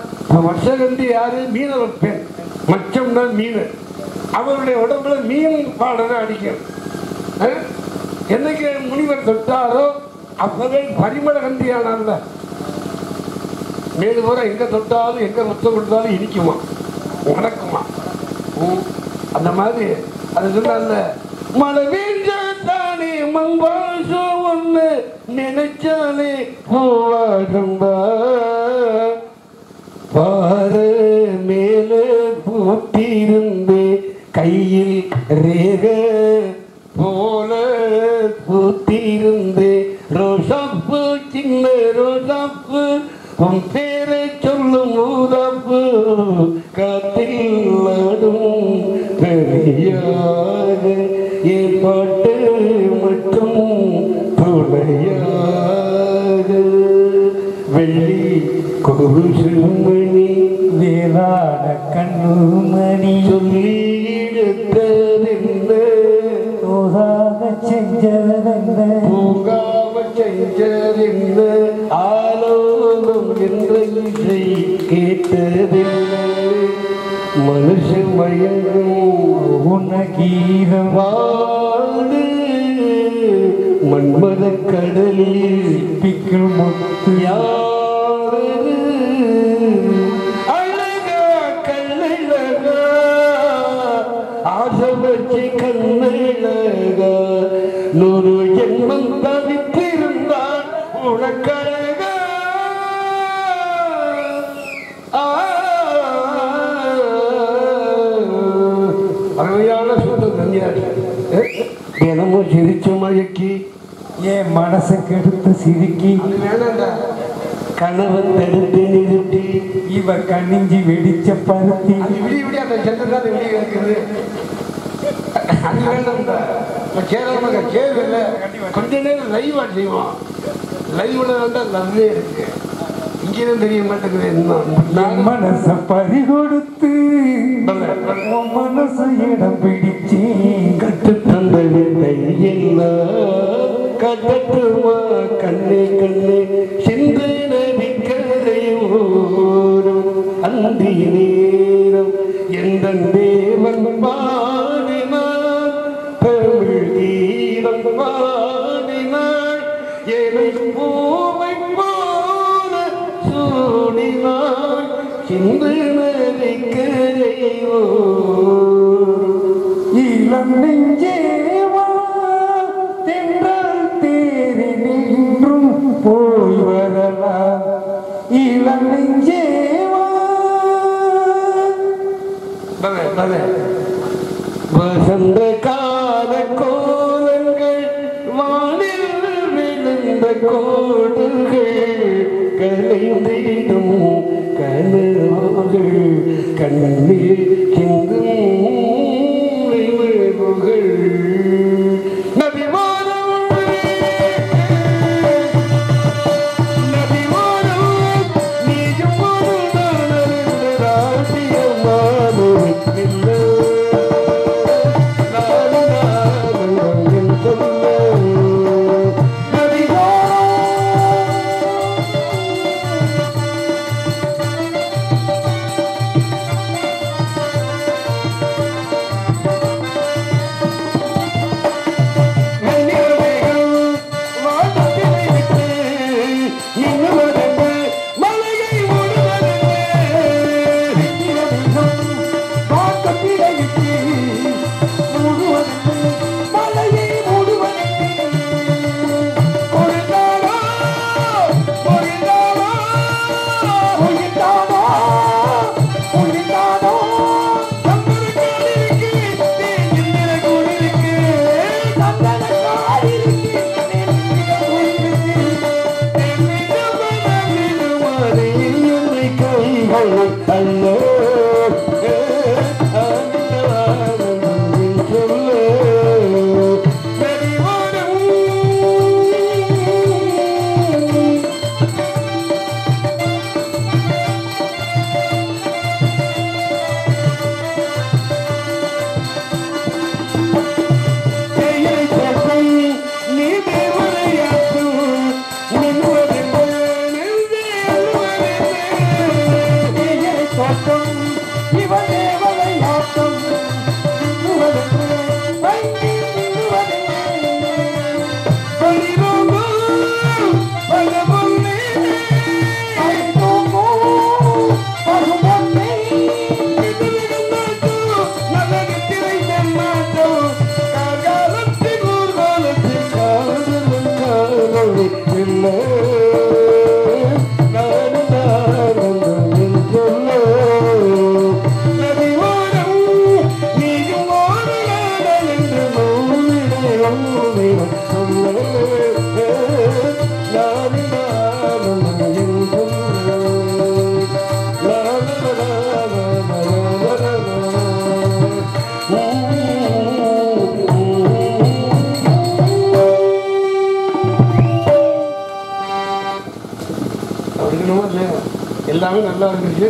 வருஷகண்டி யாரு? மீனவர் பெண், மச்சம்னா மீன். அவருடைய உடம்புல மீன் பாடலை அடிக்கணும். என்னைக்கு முனிவர் தொட்டாரோ அப்பவே பரிமள கண்டியானால மேலு போற எங்க தொட்டாலும் எங்க முத்தம் கொடுத்தாலும் இனிக்குமா உனக்குமா. அந்த மாதிரி அது சொன்ன மழை வீழ்ந்தானே மங்காசம் ஒண்ணு நினைச்சாலே பூவாடம்பா பாரு மேல பூத்திருந்து கையில் ரேக போல பூத்திருந்து ரோசாப்பு சின்ன ரோசாப்பு உன் பேரை சொல்லும் ஊதாப்பு காத்தில் ஆடும் பெரியாக ஏ பாட்டு மற்றும் துணையாக குருசுமணி வேளாட கண்ணுமணி சொல்லியிருந்த தோதாக செஞ்சதென்ன பூங்காவ செஞ்சறிந்த ஆலோலம் என்ற இசை கேட்டதில்லை மனுஷ மயங்கும் உனகீதம் வாடு மன்மத கடலில் பிக்கில் முத்து யாரு அழகா கண்ணழகா ஆசை வச்சு கண்ணழகா 100 ஜென்மம் தவித்திருந்தால் உனக்கழகா அருமையான சுத்தம் தனியார் தினமும் சிரிச்சு மயக்கி என் மனசை கெடுத்து சிரிக்கி கணவன் தடுத்து நிறுத்தி இவ கண்ணிஞ்சி வெடிச்ச பருத்தி விடிய விடிய அந்த சென்டர் விடிய இருக்குது அது வேண்டாம்டா சேரமாக சேரு இல்லை கொஞ்ச நேரம் லைவா செய்வோம் லைவ்ல வேண்டாம் லவ்வே இருக்கு இங்கேயும் தெரிய மாட்டேங்குது என் மனச பறி கொடுத்து உன் மனசு இடம் பிடிச்சி கட்டு தந்தவில்லை எல்லாம் கட்டட்டுமா கண்ணே கண்ணே சிந்து நதிக்கரையோரும் அந்தி நேரம் எந்த தேவன் பாடினார் தமிழ் கீதம் பாடினார் ஏழை பூவை போல சூடினார் சிந்து நதிக்கரையோரும் இளம் நெஞ்சேவா தென்றல் தேறி நின்றும் போய் வரலாம் இளம் நெஞ்சேவா வசந்த கால கோலங்கள் வானில் விழுந்த கோடுகள் கலைந்திடும் கனவுகள் கண்ணீர் சிந்தும் நினைவுகள் எல்லாமே நல்லா இருந்துச்சு.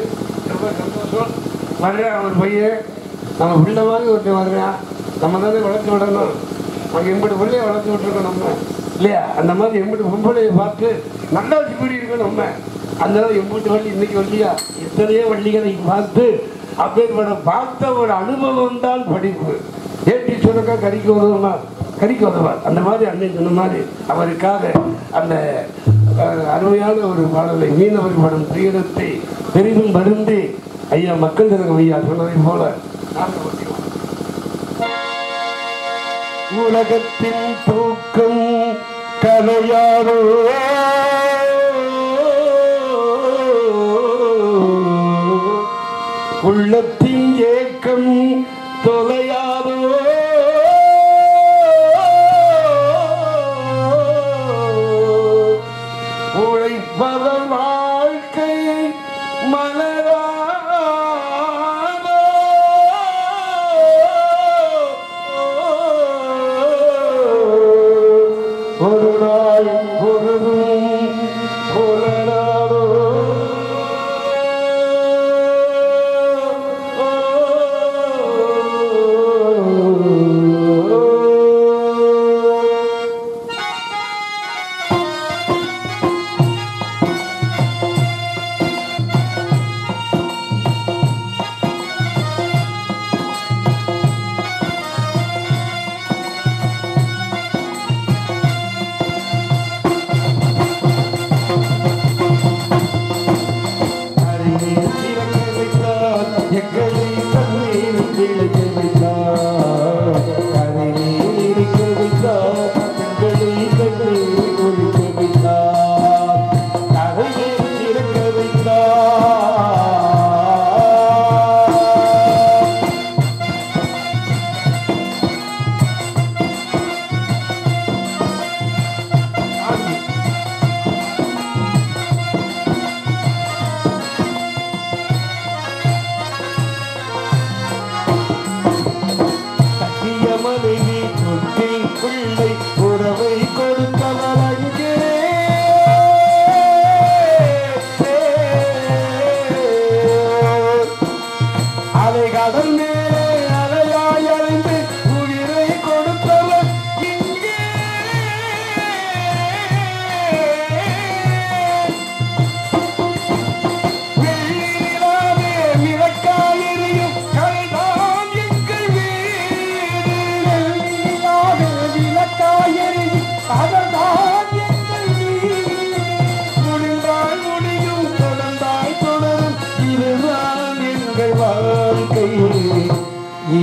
ரொம்ப சந்தோஷம். வர்றேன் அவன் பையன் நம்ம பிள்ளை மாதிரி ஒருத்தன் வர்றான். நம்ம தானே வளர்த்து விடணும். அவங்க எம்பிட்டு பிள்ளைய வளர்த்து விட்டுருக்கோம் நம்ம இல்லையா? அந்த மாதிரி எம்பிட்டு பொம்பளையை பார்த்து நல்லா சிப்பிடி இருக்கணும் நம்ம. அந்த எம்பிட்டு வள்ளி இன்னைக்கு வள்ளியா எத்தனையோ வள்ளிகளை பார்த்து அப்பேற்பட பார்த்த ஒரு அனுபவம் தான் படிப்பு. ஏற்றி சுரக்கா கறிக்கு உதவார். அந்த மாதிரி அண்ணன் சொன்ன மாதிரி அவருக்காக அந்த அருமையான ஒரு பாடலை மீனவர் படம் துயரத்தை பெரிதும் வருந்தி ஐயா மக்கள் திலகம் ஐயா சொன்னதை போல உலகத்தின் தூக்கம் கலையாரோ உள்ளத்தின் ஏக்கம் தொலையாரோ உழைப்பவர் வாழ்க்கை மலராதோ ஒரு நாள் பொருளும் புலராதோ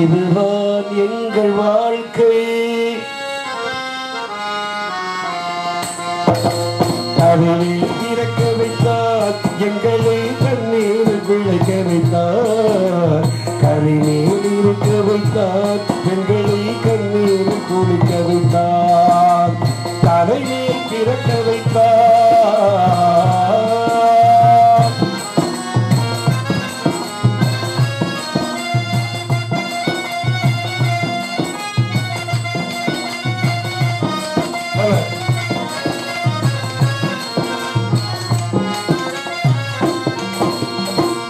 இதுதான் எங்கள் வாழ்க்கை. கதவில் திறக்க வைத்தார் எங்களை கண்ணீர் விளைக்க வைத்தார். கரிமேல் இருக்க வைத்தார் எங்களை கண்ணீர் குளிக்க வைத்தார். தலைமேல் திறக்க வைத்தார்.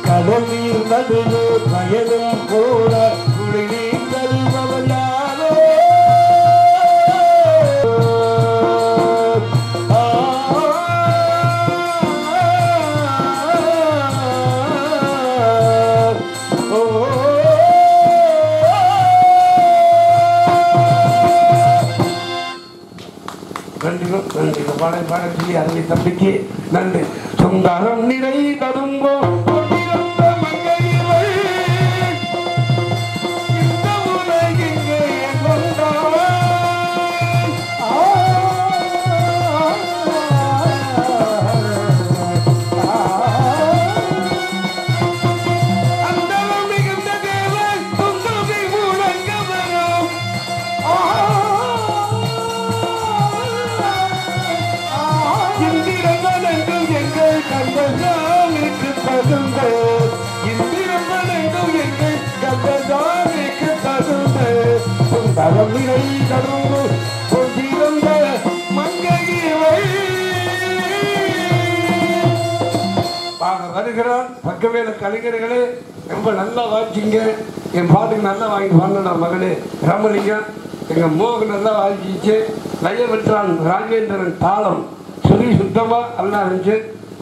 கடலில் நடுவே பயணம் போல குளிர் தருபவர் யாரோ. நன்றி பாட சொல்லி அருமை தம்பிக்கு நன்றி. சொந்தரம் நிறை தரும்போ பாடுற வருகிறான். பக்கவேல கலைஞர்களே ரொம்ப நல்லா வாசிங்க. என் பாட்டுக்கு நல்லா வாங்கி பாடின மகனே ராமலிங்கம். எங்கள் மோகன் நல்லா வாசிச்சு. லயவற்றான் ராஜேந்திரன் தாளம் சுரி சுத்தமாக நல்லா இருந்துச்சு.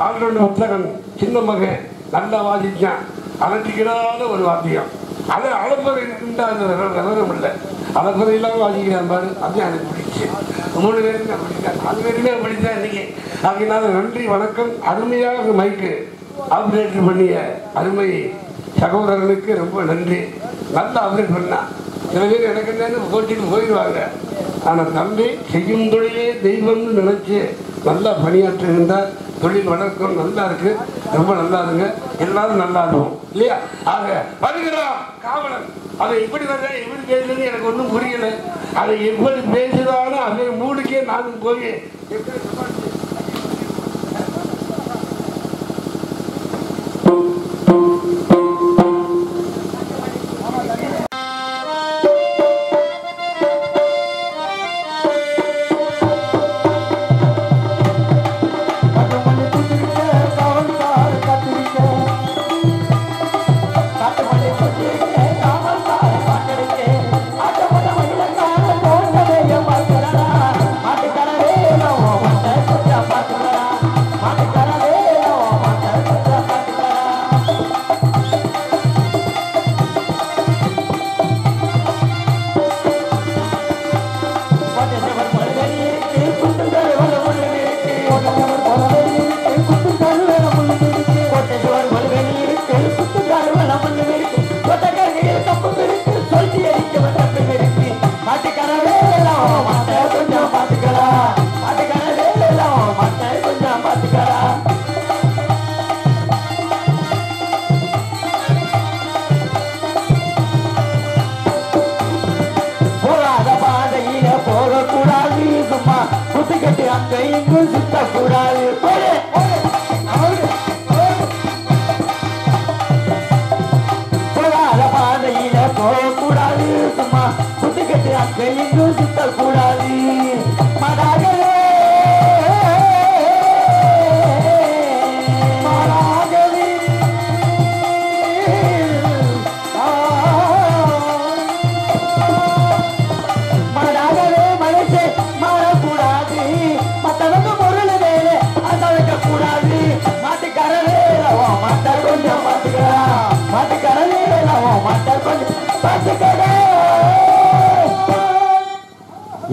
ஆல்ரவுண்ட் உத்தகன் சின்ன மகன் நல்லா வாசிச்சான். அலட்டிக்கிறான ஒரு வாத்தியம். அது அளப்பறை இருந்தா அந்த விவரம் இல்லை. அளப்பறை இல்லாமல் வாசிக்கிறான் பாரு. அது எனக்கு பிடிச்சி. 3 பேருமே படித்தேன், 4 பேருமே படித்தேன் இன்னைக்கு. அதனால நன்றி வணக்கம். அருமையாக மைக்கு ஆப்ரேட் பண்ணிய அருமை சகோதரர்களுக்கு ரொம்ப நன்றி. நல்லா ஆப்ரேட் பண்ணான். சில பேர் எனக்கு என்னன்னு போட்டிக்கு போயிடுவாங்க. ஆனால் தம்பி செய்யும் தொழிலே தெய்வம்னு நினைச்சு நல்லா பணியாற்றுகின்றார். தொழில் வளர்க்கும் நல்லா இருக்கு. ரொம்ப நல்லா இருங்க. எல்லாரும் நல்லா இருக்கும் இல்லையா? ஆக வருகிறான் காவலன். அதை எப்படி வர எப்படி பேசுறது எனக்கு ஒன்றும் புரியல. அதை எப்படி பேசுறானோ அதே மூடுக்கே நானும் போய்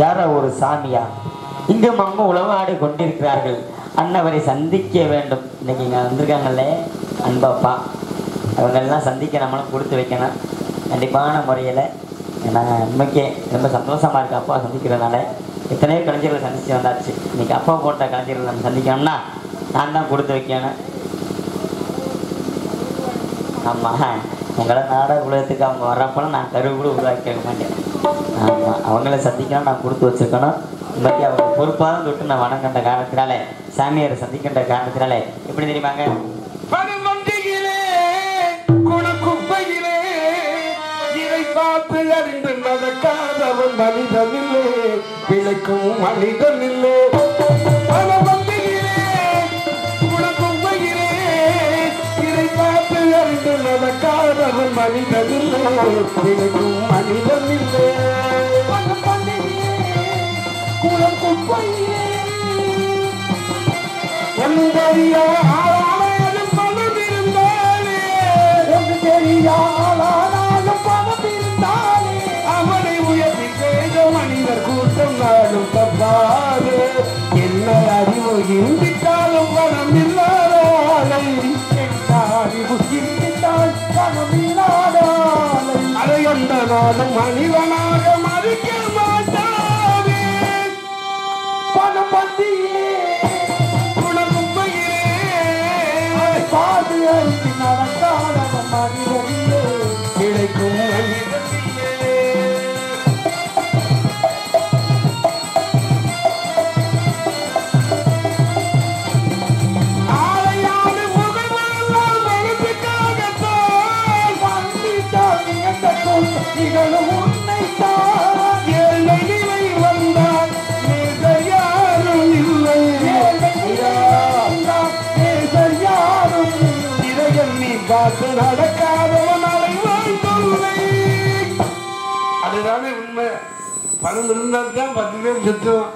யாரோ ஒரு சாமியா இங்கும் அங்கும் உளவாடி கொண்டிருக்கிறார்கள். அண்ணவரை சந்திக்க வேண்டும். இன்னைக்கு இங்கே வந்திருக்காங்களே அன்பப்பா, அவங்களெல்லாம் சந்திக்க நம்மளும் கொடுத்து வைக்கணும் கண்டிப்பான முறையில். நான் உண்மைக்கே ரொம்ப சந்தோஷமாக இருக்கு அப்பா சந்திக்கிறதுனால. எத்தனையோ கலைஞர்களை சந்தித்து வந்தாச்சு. இன்னைக்கு அப்பா போட்ட கலைஞர்கள் நம்ம சந்திக்கணும்னா நான் தான் கொடுத்து வைக்கணும். ஆமாம், உங்களை நாடக உலகத்துக்கு அவங்க வர்றப்பெல்லாம் நான் கருவு கூட உருவாக்கி வைக்க மாட்டேன். ஆமாம், அவங்கள சந்திக்கணும் நான் கொடுத்து வச்சுருக்கணும். இன்றைக்கி அவங்க பொறுப்பாக தொட்டு நான் வணங்கின்ற காரணத்தினால, சாமியாரை சந்திக்கின்ற காரணத்தினால எப்படி தெரியுமாங்க, பார்த்து அறிந்து நடக்காதவன் மனிதனில்லை, பிழைக்கும் மனிதனில்லை. அறிந்து நடக்காதவன் மனிதனில்லை, பிழைக்கும் மனிதனில்லை. குளம் குப்பையிலே ஒன்று தெரியாலும் பணம் இருந்தாலே, ஒன்று தெரியாலும் பணம் இருந்தாலே, அவனை உயர்த்தி செய்த மனிதர் கூட்டம் நாடும் தப்பாது. என்ன அறிவு இருந்திட்டாலும் பணம் இல்லாதாலை, அறிவு இருந்திட்டால் பணம் இல்லாதாலை, அதை எந்த நாளும் மனிதனாக மதிக்க மாட்டாது. பணம் பந்தியே குணமும்பையே பாது அறுத்து நடந்தாலும் மனிதனிலே, கிடைக்கும் மனிதனிலே. ஆலையாடு முகமெல்லாம் வளர்த்துக்காகத்தான் வந்திட்டால் எந்த நிகழும் உன்னைத்தான். ஏழை நிலை வந்தால் நேசர் யாரும் இல்லை, ஏழை நிலை வந்தால் நேசர் யாரும் இல்லை. பார்த்து நடக்காதவன் அலைவாய் தொல்லை. அதுதானே உண்மை. பணம் இருந்தால் தான் 10 பேர் சுத்துவோம்.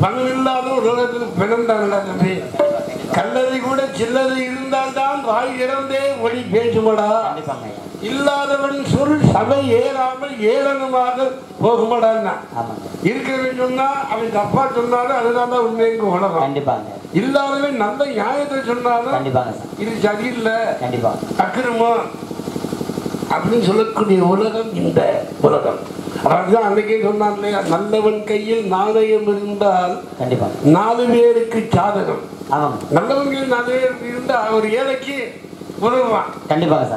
பணம் இல்லாத உலகத்தில் பிணம் தான் நடக்குது. கல்லறை கூட சில்லறை இருந்தால்தான் வாய் இறந்தே ஒளி பேசுமடா. இல்லாதவன் சொல் சபை ஏறாமல் ஏளனமாக போகுமடான்னா. இருக்கிறவன் சொன்னா அவன் தப்பா சொன்னாலும் அதுதான் தான் உண்மைங்க உலகம். இல்லாதவன் நல்ல நியாயத்தை சொன்னாலும் இது சரியில்லை அக்கிரமம் அப்படின்னு சொல்லக்கூடிய உலகம் இந்த உலகம். அதுதான் அன்னைக்கே சொன்னான் இல்லையா, நல்லவன் கையில் நாணயம் இருந்தால் 4 பேருக்கு சாதகம். நல்லவன் கையில் 4 பேருக்கு இருந்தா ஒரு ஏழைக்கு உதவுவான்.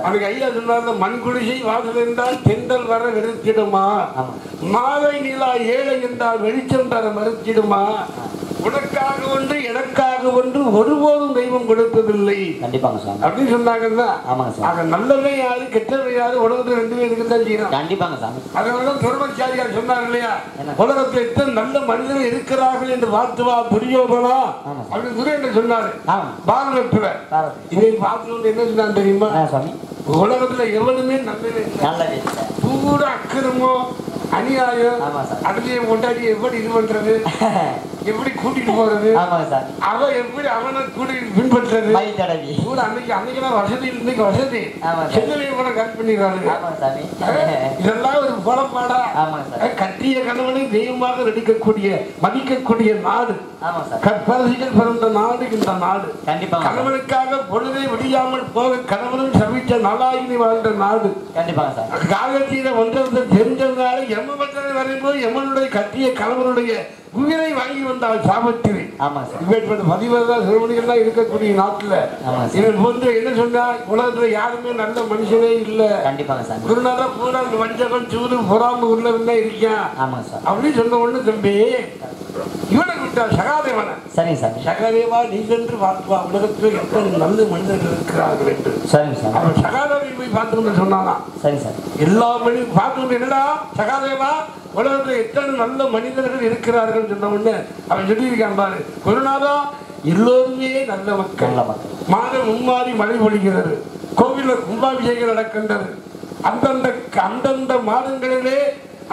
அவனுக்கு ஐயா சொன்னார், மண் குடிசை வாசல் என்றால் தென்றல் வர வெறுத்திடுமா, மாலை நிலா ஏழை என்றால் வெளிச்சம் தர மறுத்திடுமா, உனக்காக ஒன்று எனக்காக ஒன்று ஒருபோதும் தெய்வம் கொடுத்ததில்லை அப்படின்னு சொன்னாங்கன்னா, நல்லவே யாரு கெட்டவை யாரு உலகத்துல 2 பேருக்கு தான் செய்யணும். அதனால துறவச்சாரியார் சொன்னாங்க இல்லையா, உலகத்தில் எத்தனை நல்ல மனிதர்கள் இருக்கிறார்கள் என்று பார்த்துவா துரியோதனா அப்படின்னு துரியன் சொன்னாரு பாரதத்துல. இதை பார்த்து என்ன சொன்னான் தெரியுமா, உலகத்துல எவனுமே நல்லவே பூரா அக்கிரமம் அநியாயம், அதுலயே கொண்டாடி எப்படி இது பண்றது, எப்படி கூட்டிட்டு போறது, அவன் எப்படி அவனை கூட்டி பின்பற்றது கூட. அன்னைக்கு வசதி, இன்னைக்கு வசதி சென்னையிலேயே கூட கட் பண்ணிடுறாங்க. இதெல்லாம் ஒரு புலப்பாடா. கட்டிய கணவனை தெய்வமாக நடிக்கக்கூடிய மதிக்கக்கூடிய நாடு, கற்பரசிகள் பிறந்த நாடு இந்த நாடு. கணவனுக்காக பொழுதை விடியாமல் போக கணவனும் சமைச்ச நாளாயினி வாழ்ந்த நாடு. காகத்தீர ஒன்றத்தை தெரிஞ்சதுனால எம்மபட்டனை வரும்போது எம்மனுடைய கட்டிய கணவனுடைய உயிரை வாங்கி வந்தால் சாபத்திரி. பதிவாதான் சிறுவணிகள்லாம் இருக்கக்கூடிய நாட்டுல இவன் வந்து என்ன சொன்னா, உலகத்துல யாருமே நல்ல மனுஷனே இல்ல, குருநாதா பூரா வஞ்சகன் சூது பொறாம உள்ளவன் இருக்கான் அப்படின்னு சொன்ன ஒண்ணு தம்பி இவனை விட்டா சகாதேவனை. சகாதேவா நீ சென்று பார்த்துவா உலகத்தில் எத்தனை நல்ல மனிதர்கள் இருக்கிறார்கள் என்று. அவன் சகாதேவி போய் பார்த்து சொன்னானா, எல்லா மனிதன் பார்த்து என்னடா சகாதேவா உலகத்தில் எத்தனை நல்ல மனிதர்கள் இருக்கிறார்கள் சொன்ன உடனே அவன் சொல்லியிருக்கான் பாரு, குருநாதா எல்லோருமே நல்ல மக்கள். மாதம் மும்மாறி மழை பொழிகிறது, கோவில கும்பாபிஷேகம் நடக்கின்றது. அந்தந்த மாதங்களிலே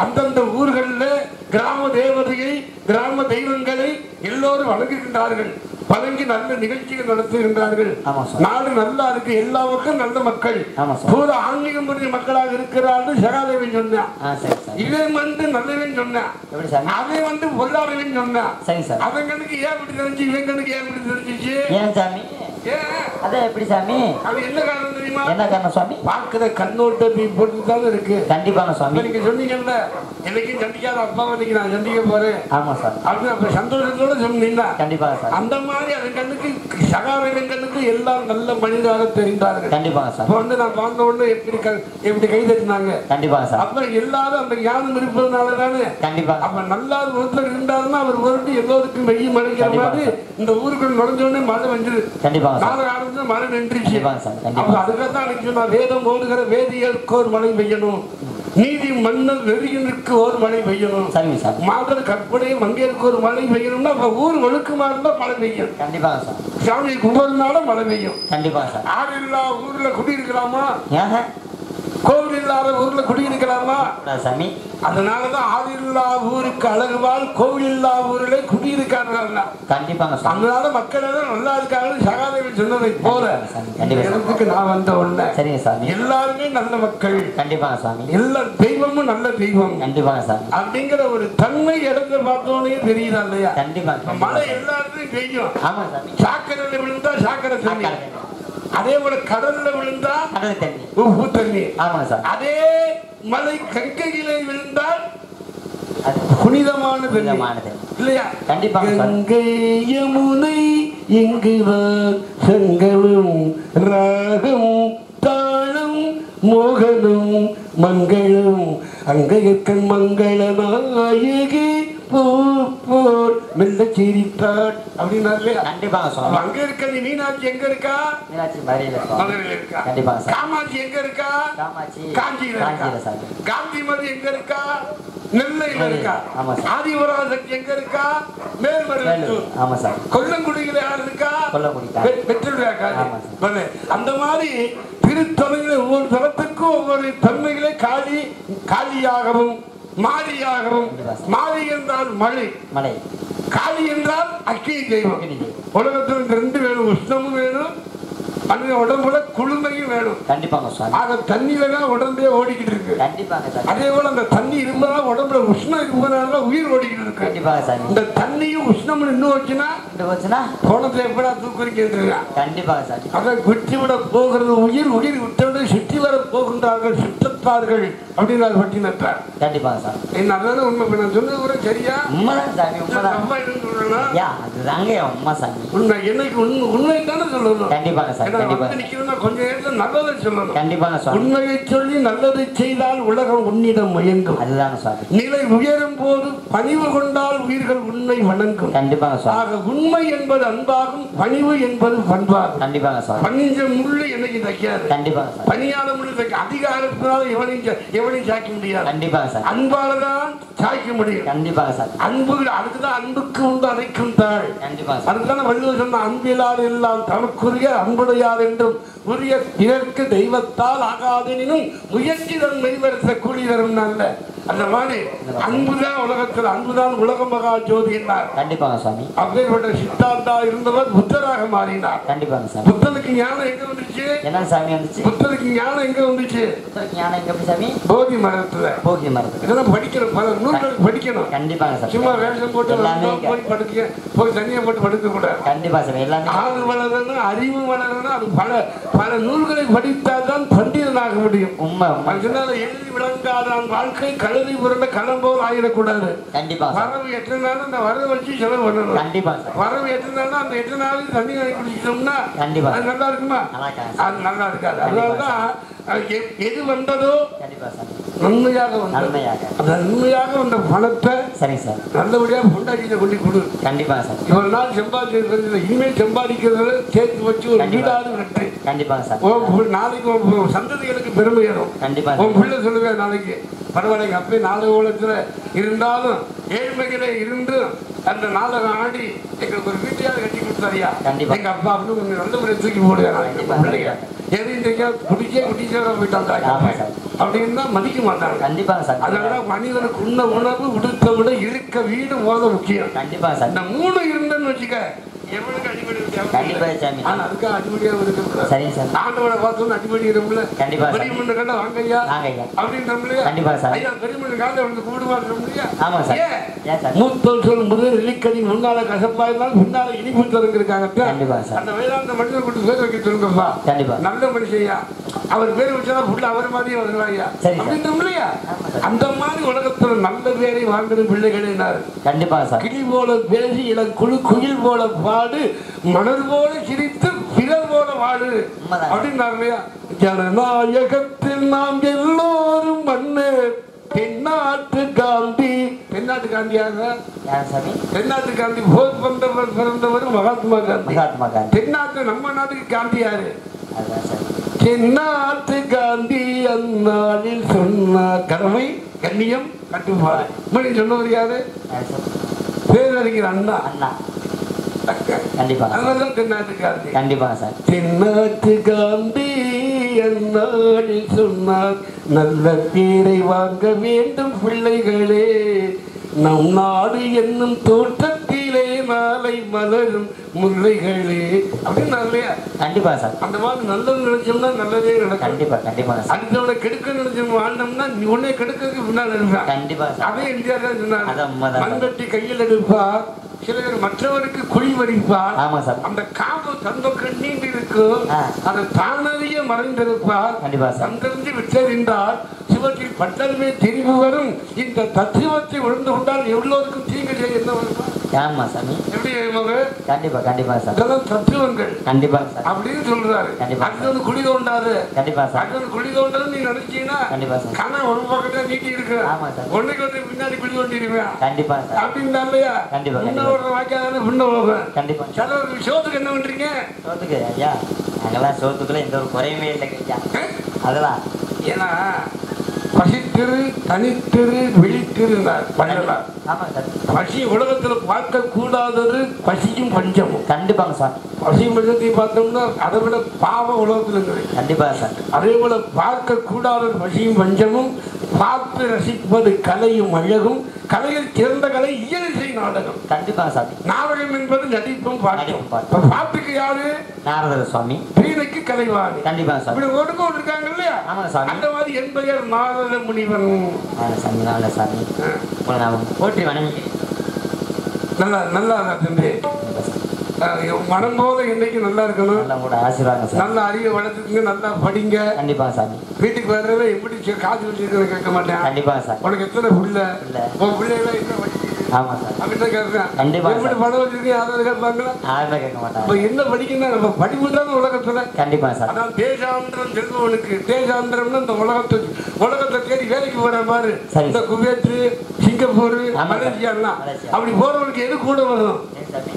அந்தந்த ஊர்களில் கிராம தேவதையை கிராம தெய்வங்களை எல்லோரும் வணங்குகின்றார்கள், வணங்கி நல்ல நிகழ்ச்சிகள் நடத்துகின்றார்கள். நாடு நல்லா இருக்கு, எல்லாருக்கும் நல்ல மக்கள் பூரா ஆன்மீகம் புரிஞ்ச மக்களாக இருக்கிறார்கள். சகாதேவன் சொன்னான், இவன் வந்து நல்லவன் சொன்னான், அவன் வந்து பொல்லாதவன் சொன்னான். அவங்களுக்கு ஏன் இப்படி தெரிஞ்சு, இவங்களுக்கு ஏன் இப்படி தெரிஞ்சிச்சு? என்ன காரணம் தெரியுமா? பார்க்கிற கண்ணோட்டத்தை பொறுத்து தான் இருக்கு. நீங்க சொன்னீங்கல்ல, எனக்கும் சந்திக்காத அப்பாவை இன்னைக்கு நான் சந்திக்க போறேன் அப்ப சந்தோஷத்தோட சொன்னீங்கன்னா அந்த மாதிரி அதன் கண்ணுக்கு சகாதேவன் கண்ணுக்கு எல்லாம் நல்ல மனிதராக தெரிந்தார்கள். வந்து நான் பார்த்த உடனே எப்படி கை தட்டினாங்க. அப்ப எல்லாரும் அந்த ஞானம் இருப்பதனால தானே. அப்ப நல்லா ஒருத்தர் இருந்தாருன்னா அவர் ஒருட்டு எல்லோருக்கும் வெய்ய மழைக்கிற மாதிரி இந்த ஊருக்குள் நுழைஞ்ச உடனே மழை வந்துரு, நாலு ஆரம்பிச்சு மழை நின்றுச்சு. அப்ப அதுக்காக அன்னைக்கு சொன்னா, வேதம் ஓடுகிற வேதியருக்கு ஒரு மழை பெய்யணும், நீதி மன்னர் வெறியனுக்கு ஒரு மழை பெய்யணும், மாதர் கற்பனை மங்கையருக்கு ஒரு மழை பெய்யணும்னா அப்ப ஊர் ஒழுக்கமா இருந்தா மழை பெய்யும். சாமி கும்பிடுறதுனால மழை பெய்யும். ஆறு இல்லா ஊர்ல குடியிருக்கலாமா, கோவில் இல்லாத ஊர்ல குடியிருக்கலாமா? அதனாலதான் ஆறு இல்லா ஊருக்கு அழகுவால் கோவில் இல்லா ஊரிலே குடியிருக்காங்க. அதனால மக்கள் எல்லாம் நல்லா இருக்காங்க. சகாதேவன் சொன்னதை போல இடத்துக்கு நான் வந்த உடனே எல்லாருமே நல்ல மக்கள், எல்லா தெய்வமும் நல்ல தெய்வம் அப்படிங்கிற ஒரு தன்மை இடத்தை பார்த்தோன்னே தெரியுதா இல்லையா? மழை எல்லாருக்கும் பெய்யும். சாக்கடையில விழுந்தா சாக்கடை தண்ணி, அதே போல கடல்ல விழுந்தா உப்பு தண்ணி, அதே மலை கங்கையிலே விழுந்தால் புனிதமான தண்ணி இல்லையா? கங்கை யமுனை என்கிறார் சங்கமும் ராகம் தாளம் மோகனும் மங்களம் அங்கையக்கண் மங்கள நாயகி போர் மெல்ல சிரித்தாள் அப்படின்னாரு. அங்க இருக்க நீ மீனாட்சி எங்க இருக்கா? மதுரையில இருக்கா. காமாட்சி எங்க இருக்கா? காஞ்சியில இருக்கா. காந்தி மதி எங்க இருக்கா? நெல்லையில இருக்கா. ஆமா சார். ஆதிபராசக்தி எங்க இருக்கா? மேல்மருவத்தூர். ஆமா சார். கொல்லங்குடியில யார் இருக்கா? கொல்லங்குடி. பெற்றோர். அந்த மாதிரி திருத்தலையில ஒவ்வொரு தலத்துக்கும் ஒவ்வொரு தன்மைகளை காளியாகவும் மாரியாகவும். மாரி என்றால் மழை, காளி என்றால் அக்கினி தெய்வம். உலகத்தில் ரெண்டு வேணும், உஷ்ணமும் வேணும், உடம்புல குளுமையும் வேணும். கண்டிப்பாங்க சார். ஆக தண்ணியில தான் உடம்பே ஓடிக்கிட்டு இருக்கு. கண்டிப்பாங்க சார். அதே போல அந்த தண்ணி இருந்ததா உடம்புல உஷ்ணம் இருப்பதனால உயிர் ஓடிக்கிட்டு இருக்கு. கண்டிப்பாக சார். இந்த தண்ணியும் உஷ்ணமும் இன்னும் வச்சுன்னா போனதுல எப்படா தூக்குறீங்க? கண்டிப்பாக சார். அதை விட்டு விட போகிறது உயிர், உயிர் விட்டது சுற்றி வர போகின்றார்கள் சுற்றத்தார்கள் அப்படின்னு அது பட்டினார். கண்டிப்பாக சார். என்ன அதான உண்மை. நான் சொன்னது கூட சரியா? உண்மைதான் சாமி, உண்மைதான். அம்மா என்ன சொல்லணும்? அதுதாங்க உண்மை சாமி. உண்மை என்னைக்கு உண்மை தானே சொல்லணும். கண்டிப்பாக சார். கொஞ்ச நேரத்தில் நல்லதை சொல்லணும். கண்டிப்பாக சார். உண்மையை சொல்லி நல்லதை செய்தால் உலகம் உன்னிடம் முயங்கும். அதுதாங்க சார். நிலை உயரும் போது பணிவு கொண்டால் உயிர்கள் உண்மை வணங்கும். கண்டிப்பாக சார். ஆக உண்மை என்பது அன்பாகும், பணிவு என்பது பண்பாகும். கண்டிப்பாக சார். பணிஞ்ச முள்ளு என்னைக்கு தைக்காது. கண்டிப்பாக சார். பணியாத முள்ளு தைக்க அதிகாரத்தினால எவனையும் சாய்க்க முடியாது. கண்டிப்பாக சார். அன்பாலதான் சாய்க்க முடியும். கண்டிப்பாக சார். அன்பு அதுக்குதான் அன்புக்கு உண்டு அதைக்கும் தாள். கண்டிப்பாக. அதுக்குதான் வள்ளுவர் சொன்ன அன்பிலார் எல்லாம் தனக்குரிய அன்புடையார் என்றும் உரிய பிறர்க்கு தெய்வத்தால் ஆகாதெனினும் முயற்சி தன் மெய்வரச கூலி தரும். அந்த மாதிரி அன்புதான் உலகத்தில், அன்புதான் உலக மகா ஜோதி என்றார். கண்டிப்பாக சாமி. அப்பேற்பட்ட சித்தாந்தா இருந்தவர் புத்தராக மாறினார். கண்டிப்பாக சாமி. புத்தருக்கு ஞானம் எங்க வந்துச்சு? என்ன சாமி வந்துச்சு? புத்தருக்கு ஞானம் எங்க வந்துச்சு? புத்தருக்கு ஞானம் எங்க சாமி? போதி மரத்துல. போதி மரத்துல. இதெல்லாம் படிக்கணும், பல நூல்கள் படிக்கணும். கண்டிப்பாக சார். சும்மா வேஷம் போட்டு போய் படுக்க, போய் தண்ணியை போட்டு படுக்க கூடாது. கண்டிப்பா சார். எல்லாமே ஆறு வளரணும், அறிவு வளரணும். அது பல நூல்களை படித்தால் தான் பண்டிதனாக முடியும். உண்மை. எழுதி விளங்காதான் வாழ்க்கை கழுதி புரண்ட களம் போல் ஆகிடக்கூடாது. கண்டிப்பா. வரவு எட்டு நாள் அந்த வரவு வச்சு செலவு பண்ணணும். கண்டிப்பா. வரவு எட்டு நாள் அந்த 8 நாள் தண்ணி குடிச்சிட்டோம்னா கண்டிப்பா அது நல்லா இருக்குமா? அது நல்லா இருக்காது. அதனாலதான் எது வந்ததோ நன்மையாக நன்மையாக வந்த பணத்தை சரி சார் நல்லபடியா பொண்டாட்டியில கொண்டு கொடு. கண்டிப்பா சார். இவ்வளவு நாள் சம்பாதிக்கிறது இனிமேல் சம்பாதிக்கிறது சேர்த்து வச்சு ஒரு வீடாவது வெற்றி. கண்டிப்பா சார். நாளைக்கு சந்ததிகளுக்கு பெருமை ஏறும். கண்டிப்பா. உன் பிள்ளை சொல்லுவேன் நாளைக்கு பரவாயில்லைங்க அப்பயே நாடகத்துல இருந்தாலும் ஏழ்மைகளை இருந்து அந்த நாடகம் ஆடி எங்களுக்கு ஒரு வீட்டையாவது கட்டி கொடுத்தாரியா? எங்க அப்பா அப்படின்னு கொஞ்சம் நல்ல முறை தூக்கி போடுவேன் பிள்ளைங்க. அப்படின்னா மதிக்க மாட்டாங்க. கண்டிப்பா சார். அதனால மனிதனுக்கு உண்ண உணவு, உடுத்த விட இருக்க வீடு போத முக்கியம். கண்டிப்பா சார். இந்த 3 இருந்தன்னு வச்சுக்க எவனுக்கு அடிப்படை கண்டிப்பா சாமி. ஆனா அதுக்கு அடிப்படையா இருக்கு. சரி சார். ஆண்டவனை பார்த்தோம் அடிப்படை இருமுல. கண்டிப்பா. பெரியமண்ண கண்ட வாங்கய்யா அப்படின்றோம்லையா? கண்டிப்பா சார். ஐயா பெரியமண்ண கால வந்து கூடுவாங்க. ஆமா சார். ஏன் சார்? மூத்தோல் சொல் முதல் இலிக்கடி முன்னால கசப்பா இருந்தாலும் பின்னால இனிப்பு தருங்க இருக்காங்க. கண்டிப்பா சார். அந்த வேதாந்த மனிதனை கொண்டு பேர் வைக்க சொல்லுங்கப்பா. கண்டிப்பா. நல்ல மனுஷையா அவர் பேர் வச்சா புள்ள அவர் மாதிரியே வருவாயா அப்படின்றோம்லையா? அந்த மாதிரி உலகத்துல நல்ல பேரை வாங்குற பிள்ளைகளே. கண்டிப்பா சார். கிளி போல பேசி இளம் குயில் போல பாடு, மணல் போல சிரித்து பிறர் போல வாடு அப்படின்னாருலையா? ஜனநாயகத்தில் நாம் எல்லோரும் மண்ணு. தென்னாட்டு காந்தி. தென்னாட்டு காந்தியாக தென்னாட்டு காந்தி போர் பந்தவர் பிறந்தவர் மகாத்மா காந்தி. மகாத்மா காந்தி. தென்னாட்டு நம்ம நாட்டுக்கு காந்தி யாரு? தென்னாட்டு காந்தி அந்நாளில் சொன்ன கடமை கண்ணியம் கட்டுப்பாடு மொழி சொன்னவர் யாரு? பேரறிஞர் அண்ணா. கண்டிப்பா. அதனால தென்னாட்டு காந்தி. கண்டிப்பா சார். தென்னாட்டு காந்தி அந்நாளில் சொன்னார் நல்ல பேரை வாங்க வேண்டும் பிள்ளைகளே, நம் நாடு என்னும் தோட்டத்திலே நாளை மலரும் முல்லைகளே அப்படின்னு. கண்டிப்பா சார். அந்த மாதிரி நல்லது நினைச்சோம்னா நல்லதே நடக்கும். கண்டிப்பா கண்டிப்பா. அடுத்தவனை கெடுக்க நினைச்சோம் வாழ்ந்தோம்னா நீ உன்னை கெடுக்கிறதுக்கு பின்னால் இருப்பான். கண்டிப்பா. அதே இந்தியா தான் சொன்னாங்க. மண்கட்டி கையில் எடுப்பா, சில பேர் மற்றவருக்கு குழி வரிப்பார். ஆமா சார். அந்த காப்பு தந்தொக்கு நீண்டு இருக்கும், அதை தானறிய மறைந்திருப்பார். கண்டிப்பா. தந்தறிஞ்சு விட்டறிந்தால் சிவத்தில் பட்டதுமே தெரிவு வரும். இந்த தத்துவத்தை உணர்ந்து கொண்டால் எவ்வளோருக்கும் தீங்கு செய்ய என்ன வருமா? ஆமா சாமி. எப்படி கண்டிப்பா கண்டிப்பா சார். தத்துவங்கள் கண்டிப்பா அப்படின்னு சொல்றாரு. அடுத்தது குழி தோண்டாரு. கண்டிப்பா சார். அடுத்தது குழி தோண்டாரு நீ நினைச்சீங்கன்னா கண்டிப்பா சார். கண்ணா ஒரு பக்கத்துல நீட்டி இருக்கு. ஆமா சார். ஒன்னைக்கு வந்து பின்னாடி குழி தோண்டிடுவேன். கண்டிப்பா சார். அப்படின்னா இல்லையா? கண்டிப்பா. முன்ன வாய்க்காதானே முன்ன போவேன். கண்டிப்பா. சில ஒரு சோத்துக்கு என்ன பண்றீங்க? சோத்துக்கு ஐயா நாங்கெல்லாம் சோத்துக்குள்ள எந்த ஒரு குறையுமே இல்லை ஐயா. அதெல்லாம் ஏன்னா பசித்திரு தனித்திரு விழித்திருந்தார் பண்ணலாம். ஆமா சார். பசி உலகத்துல பார்க்க கூடாதது பசியும் பஞ்சமும். கண்டிப்பாங்க சார். பசியும் பஞ்சத்தையும் பார்த்தோம்னா அதை விட பாவம் உலகத்துல இருக்குது. கண்டிப்பா சார். அதே போல பார்க்க கூடாத பசியும் பஞ்சமும், பார்த்து ரசிப்பது கலையும் அழகும். கலையில் சிறந்த கலை இயலிசை நாடகம். கண்டிப்பா சார். நாடகம் என்பது நடிப்பும் பாட்டும். பாட்டுக்கு யாரு? நாரதர் சுவாமி. வீணைக்கு கலைவாணி. கண்டிப்பா சார். இப்படி ஒடுக்க இருக்காங்க இல்லையா? ஆமாங்க சாமி. அந்த மாதிரி என் பெயர் நாரத முனிவன். சாமி நல்ல சாமி. உங்களை நான் போற்றி வணங்கி நல்லா நல்லா தம்பி. மனம் போத இன்னைக்கு நல்லா இருக்கணும். நல்லா கூட ஆசீர்வாதம் சார். நல்லா அறிவை வளர்த்துக்குங்க, நல்லா படிங்க. கண்டிப்பா சாமி. வீட்டுக்கு வர்றவ எப்படி காசு வச்சிருக்கணும் கேட்க மாட்டேன். கண்டிப்பா சார். உனக்கு எத்தனை புள்ள? உன் பிள்ளைகளை என்ன படிக்குது? ஆமா சார். அப்படின்னு கேட்கிறேன். கண்டிப்பா எப்படி பணம் வச்சிருக்கீங்க யாராவது கேட்பாங்களா? யாருமே கேட்க மாட்டாங்க. இப்ப என்ன படிக்கணும்? நம்ம படிப்புதான் உலகத்துல. கண்டிப்பா சார். அதான் தேசாந்திரம் செல்வனுக்கு. தேசாந்திரம்னு இந்த உலகத்தை தேடி வேலைக்கு போற பாரு. இந்த குவைத், சிங்கப்பூர், மலேசியா எல்லாம் அப்படி போறவனுக்கு எது கூட வரும்?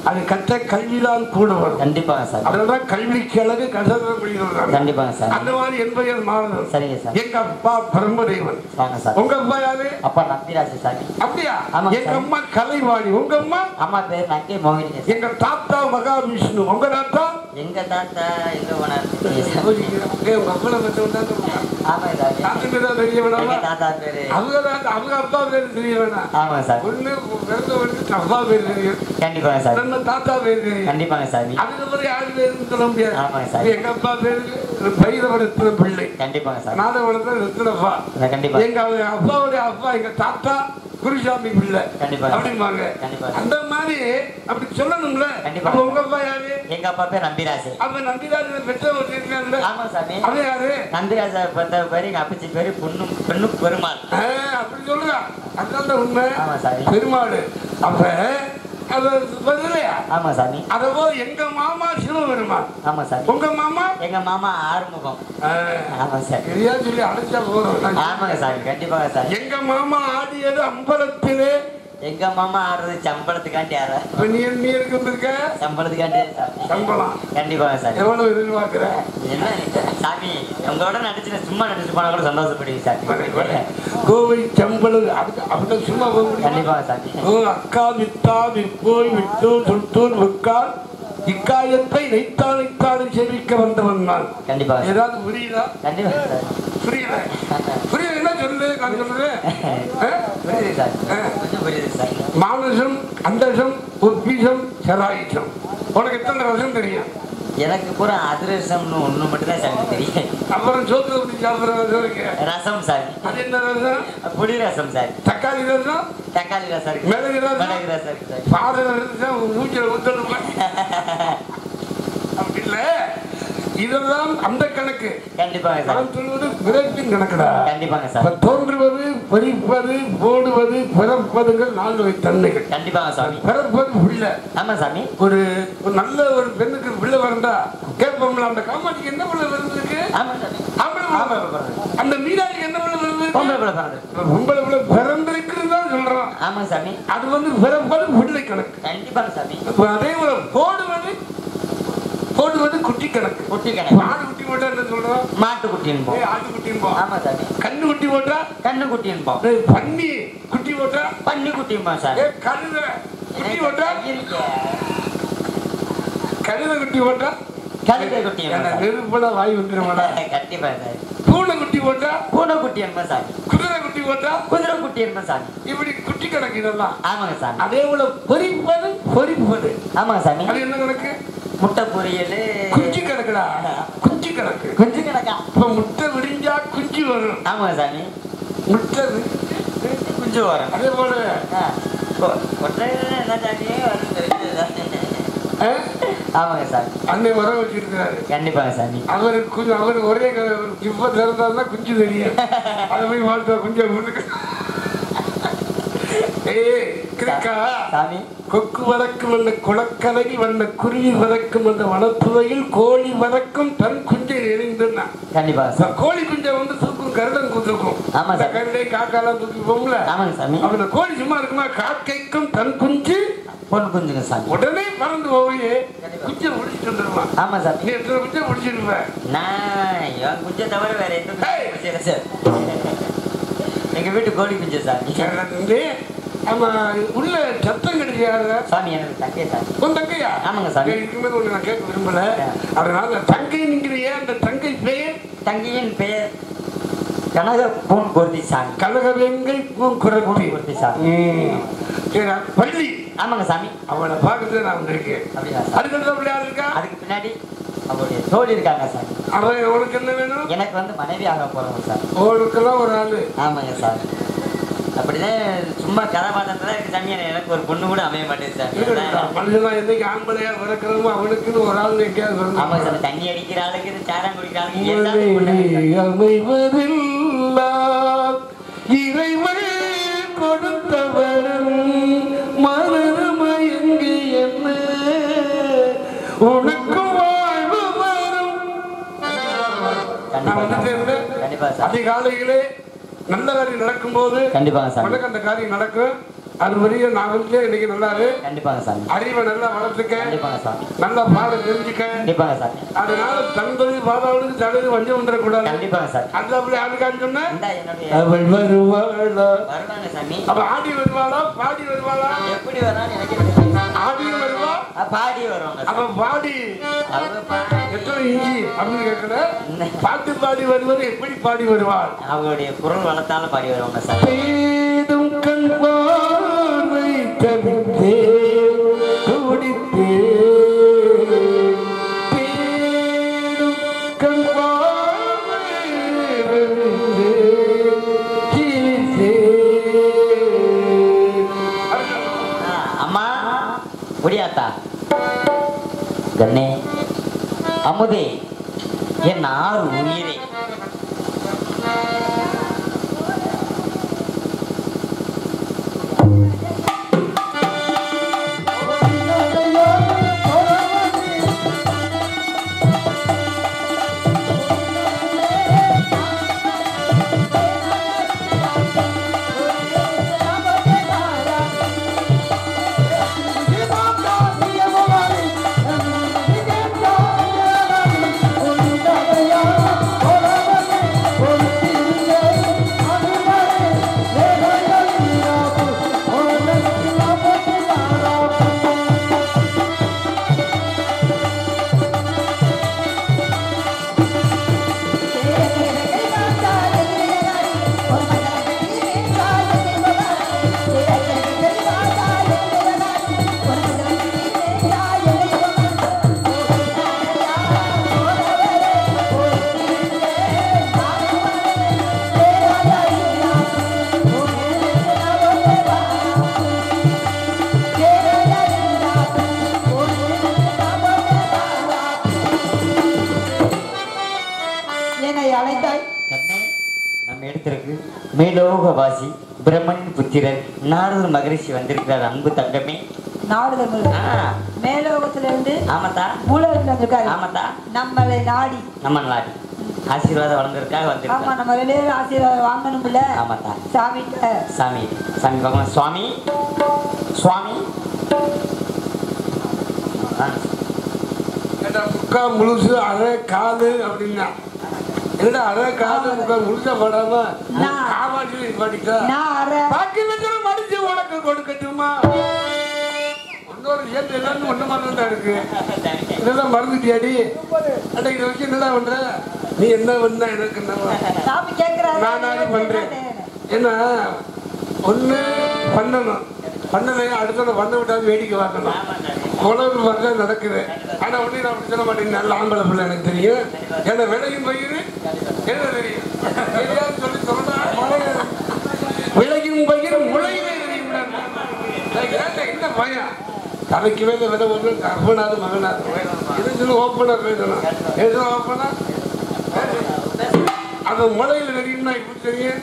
அது கற்ற கல்விதான் கூட வரும். கண்டிப்பாக சார். அதனாலதான் கல்விக்கு அழகு கசர முடியும். கண்டிப்பாக சார். அந்த மாதிரி என் பெயர் நாரதன். சரிங்க சார். எங்க அப்பா பிரம்மதேவன். உங்க அப்பா யாரு? அப்பா நம்பிராஜ சாமி. அப்படியா? எங்க அம்மா கலைவாணி. உங்க அம்மா? அம்மா பேர் நங்கை மோகினி. எங்க தாத்தா மகாவிஷ்ணு. உங்க தாத்தா? எங்க தாத்தா எங்க போனார்? உங்க அப்பா பத்தி ஆமா சார். தாத்தா தெரிய வேணாமா? தாத்தா பேரு அவங்க அப்பா பேரு தெரிய வேணாம். ஆமா சார். ஒண்ணு பிறந்தவனுக்கு அப்பா பேரு தெரியும். கண்டிப்பாக சார். நம்ம தாத்தா பேரு தெரியும். கண்டிப்பாக சாமி. அதுக்கப்புறம் யாரு பேருன்னு சொல்ல முடியாது. ஆமாங்க சார். எங்க அப்பா பேரு பைரவரத்தின பிள்ளை. கண்டிப்பாக சார். நாதவனத்தை ரத்தினப்பா. கண்டிப்பா. எங்க அப்பாவுடைய அப்பா எங்க தாத்தா குருசாமி பிள்ளை. கண்டிப்பா அப்படிம்பாங்க. அந்த மாதிரி அப்படி சொல்லணும்ல. கண்டிப்பா. உங்க அப்பா யாரு? எங்க அப்பா பேர் நம்பிராஜ். அப்ப நம்பிராஜ் பெற்றவர் இருக்காங்க. ஆமா சாமி. அது யாரு? நம்பிராஜ பெற்ற பேரு எங்க அப்பச்சி பேரு பெண்ணு பெருமாள். அப்படி சொல்றா. அதுதான் உண்மை. ஆமா சாமி. பெருமாள். அப்ப ஆமா சாமி. அதோ எங்க மாமா சிவபெருமான். ஆமா சாமி. உங்க மாமா? எங்க மாமா ஆறுமுகம். ஆமா சார். சரியா சொல்லி அழைச்சா போறோம். ஆமாங்க சாமி. கண்டிப்பாக சார். எங்க மாமா ஆடியது அம்பலத்திலே. எங்க மாமா ஆடுறது சம்பளத்துக்காண்டி யாரா? நீ இருக்க சம்பளத்துக்காண்டி சம்பளம். கண்டிப்பாக சார். எவ்வளவு எதிர்பார்க்கிற? என்ன சாமி உங்களோட நடிச்சு சும்மா நடிச்சு போனா கூட சந்தோஷப்படுவீங்க சார். கோவை சம்பளம் அப்படிதான் சும்மா போக முடியும். கண்டிப்பாக சாமி. அக்கா வித்தா விற்போய் விட்டு துட்டூர் விற்கால் இக்காயத்தை நைத்தானை செவிக்க வந்தவன் நான். கண்டிப்பாக. ஏதாவது புரியுதா? கண்டிப்பாக சார். புரியல. புரியல என்ன சொல்லு? நான் சொல்றேன். புரியுது சார். கொஞ்சம் புரியுது சார். மானசம், அந்தசம், உத்பீசம், சராயுஷம். உனக்கு எத்தனை ரசம் தெரியும்? எனக்கு பூரா அதிரசம்னு ஒண்ணு மட்டும் தான் சார் தெரியும். அப்புறம் சோத்துல ஊற்றி சாப்பிட்ற ரசம் இருக்கு. ரசம் சார். அது என்ன ரசம்? புளி ரசம் சார். தக்காளி ரசம். தக்காளி ரசம் இருக்கு. மிளகு ரசம். மிளகு ரசம் இருக்கு சார். பாத ரசம் மூச்சில் ஊற்றணும். அப்படி இல்லை. இதெல்லாம் அந்த கணக்கு. கண்டிப்பாக சார். நான் சொல்வது பிறப்பின் கணக்குடா. கண்டிப்பாக சார். தோன்றுவது, பறிப்பது, போடுவது, பிறப்பதுங்கள் 4 வகை தன்மைகள். கண்டிப்பாக சாமி. பிறப்பது பிள்ளை. ஆமா சாமி. ஒரு நல்ல ஒரு பெண்ணுக்கு பிள்ளை வரண்டா கேட்போம்ல, அந்த காமாட்சிக்கு என்ன பிள்ளை வருதுக்கு? அந்த மீனாட்சிக்கு என்ன பிள்ளை வருது? பொம்பளை பிள்ளை பிறந்திருக்குன்னு தான் சொல்றோம். ஆமா சாமி. அது வந்து பிறப்பது பிள்ளை கணக்கு. கண்டிப்பாக சாமி. அதே போல போடுவது குட்டி கணக்கு. குட்டி கணக்கு. ஆடு குட்டி போட்டா என்ன சொல்றோம்? மாட்டு குட்டின்போம். ஆட்டு குட்டின்போம். ஆமா சாமி. கண்ணு குட்டி போட்டா கண்ணு குட்டின்போம். பன்னி குட்டி போட்டா பன்னி குட்டின்போம் சார். கழுதை குட்டி போட்டா கழுதை குட்டி போட்டா கழுதை குட்டி. நெருப்பட வாய் வந்துருமாடா. கண்டிப்பா சார். பூனை குட்டி போட்டா பூனை குட்டி என்பா சாமி. குதிரை குட்டி போட்டா குதிரை குட்டி என்பா சாமி. இப்படி குட்டி கணக்கு இதெல்லாம். ஆமாங்க சாமி. அதே போல பொரிப்பது. ஆமாங்க சாமி. அது என்ன கணக்கு? முட்டை பொரியல். குஞ்சு கணக்குடா. குஞ்சு கணக்கு. குஞ்சு கணக்கா? இப்ப முட்டை விரிஞ்சா குஞ்சு வரும். ஆமாங்க சாமி. முட்டை குஞ்சு வரும். அதே போல என்ன சாமியே ஆமாங்க சார். அன்னை வர வச்சிருக்கிறாரு. கண்டிப்பாங்க சாமி. அவர் ஒரே இப்ப திறந்தா குஞ்சு தெரியும். அதை போய் வாழ்த்தா குஞ்சு கொக்கு வளர்க்கும் அந்த குளக்கரையில் வந்த குருவி வளர்க்கும் அந்த வனத்துறையில் கோழி வளர்க்கும் தன் குஞ்சை எரிந்துன்னா. கண்டிப்பா. கோழி குஞ்சை வந்து தூக்கும், கருடன் குத்துக்கும். ஆமா சார். கருடை காக்காலாம் தூக்கி போகும்ல. ஆமாங்க சாமி. அந்த கோழி சும்மா இருக்குமா? காக்கைக்கும் தன் குஞ்சு பொன் குஞ்சுங்க சாமி. உடனே பறந்து போய் குஞ்சை முடிச்சுட்டு வந்துருமா. ஆமா சார். நீ எத்தனை குஞ்சை முடிச்சிருப்ப? நான் என் குஞ்சை தவிர வேற எந்த குஞ்சை சார். எங்க வீட்டு கோழி குஞ்சு சாமி. வந்து ஆமா உள்ள சத்தம் கிடைக்காத சாமி எனக்கு தங்கை சாமி. உன் தங்கையா? ஆமாங்க சாமி. இருக்கும்போது ஒண்ணு நான் கேட்க விரும்பல. அதனால தங்கை நிற்கிறியா? அந்த தங்கை பெயர்? தங்கையின் பெயர் கனக பூங்குருதி சாமி. கனகவேங்கை பூங்குருதி சாமி. சரி பள்ளி. ஆமாங்க சாமி. அவளை பார்க்கறது நான் வந்திருக்கேன். அப்படியா? அதுக்கு யார் இருக்கா? அதுக்கு பின்னாடி அவருடைய தோழி இருக்காங்க சார். அவன் உனக்கு என்ன வேணும்? எனக்கு வந்து மனைவி ஆக போறோம் சார். உனக்குலாம் ஒரு ஆளு? ஆமாங்க சார். அப்படிதான் சும்மா கதாபாத்திரத்துல இருக்கு சாமி. எனக்கு ஒரு பொண்ணு கூட அமைய மாட்டேங்குது சார். மனுஷனா என்னைக்கு ஆம்பளையா பிறக்கிறோமோ அவனுக்குன்னு ஒரு ஆள் எங்கேயாவது வரணும். ஆமாங்க சார். தண்ணி அடிக்கிற ஆளுக்கு சாரம் குடிக்கிற ஆளுக்கு அமைவதில்லா இறைவன் கொடுத்தவரும் மனமயங்கு என்ன உனக்கு வாழ்வு வரும். நான் வந்து சேர்ந்தேன் அதிகாலையிலே நல்ல காரியம் நடக்கும் போது கண்டிப்பாங்க சார் உனக்கு அந்த காரியம் நடக்கும். அது வரைய நான் வந்து இன்னைக்கு நல்லாரு. கண்டிப்பாங்க சார். அறிவை நல்லா வளர்த்துக்க. கண்டிப்பாங்க சார். நல்லா பாடம் தெரிஞ்சுக்க. கண்டிப்பாங்க சார். அதனால தந்தது பாதாவுக்கு தலைது வஞ்சம் வந்துடக்கூடாது. கண்டிப்பாங்க சார். அது அப்படி ஆளுக்கான்னு சொன்ன அவள் வருவாளா? வருவாங்க சாமி. அப்ப ஆடி வருவாளா பாடி வருவாளா? எப்படி வரான்னு எனக்கு ஆடியும் வருவா பாடி வருவாங்க. அப்ப பாடி எத்தனை இஞ்சி அப்படின்னு கேட்கல. பாட்டு பாடி வருவது எப்படி பாடி வருவாள்? அவங்களுடைய குரல் வளர்த்தாலும் பாடி வருவாங்க சார். பேதும் கண் பார்வை கவித்தே துடித்தே பேதும் கண் பார்வை கீழ்த்தே. அம்மா முடியாத்தா கண்ணே அமுதே என் ஆறு உயிரே. மேலோகவாசி பிரம்மனின் புத்திரர் நாரதர் மகரிஷி வந்திருக்கிறார். அன்பு தங்கமே நாரதர் மேலோகத்துல இருந்து ஆமாத்தா பூலோகத்துல வந்திருக்காரு. ஆமாத்தா நம்மளை நாடி நம்ம நாடி ஆசீர்வாதம் வழங்குறதுக்காக வந்திருக்காங்க. ஆமா நம்ம வெளியே ஆசீர்வாதம் வாங்கணும்ல. ஆமாத்தா சாமி சாமி சாமி பகவான் சுவாமி சுவாமி முக்கா முழுசு அரை காலு அப்படின்னா என்னடா அரை காலு முக்கா முழுசா படாம காவாட்டி படிக்க பாக்கி வச்சாலும் மடிச்சு உனக்கு கொடுக்கட்டுமா? உன்னோட சேர்ந்து எல்லாரும் ஒண்ணு மாதிரி தான் இருக்கு. இதெல்லாம் மறந்துட்டியாடி? அட இதை வச்சு என்னடா பண்ற நீ? என்ன பண்ணா எனக்கு சாமி கேட்கிறாரு. நானும் பண்றேன். ஏன்னா ஒண்ணு பண்ணணும், பண்ணலையா அடுத்த பண்ண விட்டாலும் வேடிக்கை பார்க்கணும். உலக மாதிரி நடக்குது. ஆனா ஒண்ணு நான் அப்படி சொல்ல மாட்டேன். நல்ல ஆம்பளை பிள்ளை எனக்கு தெரியும். ஏன்னா விளையும் பயிர் என்ன தெரியும் சொல்லி சொல்றா. விளையும் பயிர் முளைவே தெரியும். என்ன பயம் தலைக்கு மேல விதை ஒன்று அப்பனாது மகனாது இது சொல்லி ஓப்பனர் வேணும். எது ஓப்பனர் அது முளையில தெரியும்னா இப்படி தெரியும்.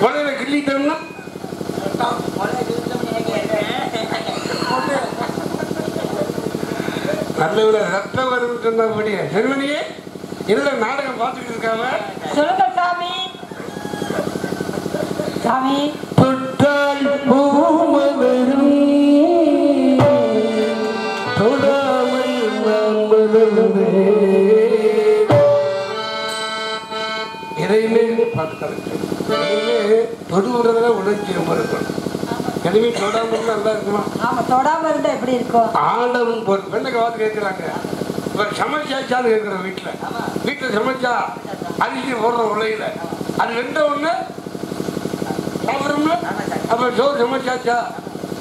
முளையில கிள்ளிட்டோம்னா நல்ல ரத்தம் வருதுன்னு சொன்னபடியே செல்வனியே என்ன நாடகம் பார்த்துட்டு இருக்காம சொல்லுங்க சாமி. சாமி தொட்டால் பூமலரும் தொடாமல் நாம் மலர்ந்தே. எதையுமே பார்த்து எதையுமே தொடுவுறதுல உணர்ச்சி ரொம்ப இருக்கணும். எதுவுமே தொடாம இருந்தா நல்லா இருக்குமா? ஆமா, தொடாம இருந்தா எப்படி இருக்கும்? ஆண்டவன் ஒரு பெண்ணுக்கு பார்த்து கேட்கிறாங்க, இப்போ சமைச்சாச்சான்னு கேட்குறோம். வீட்டில் சமைச்சா அரிசி போடுற உலையில அது வெந்த ஒன்று சாப்பிட்றோம்ல. அப்போ சோறு சமைச்சாச்சா?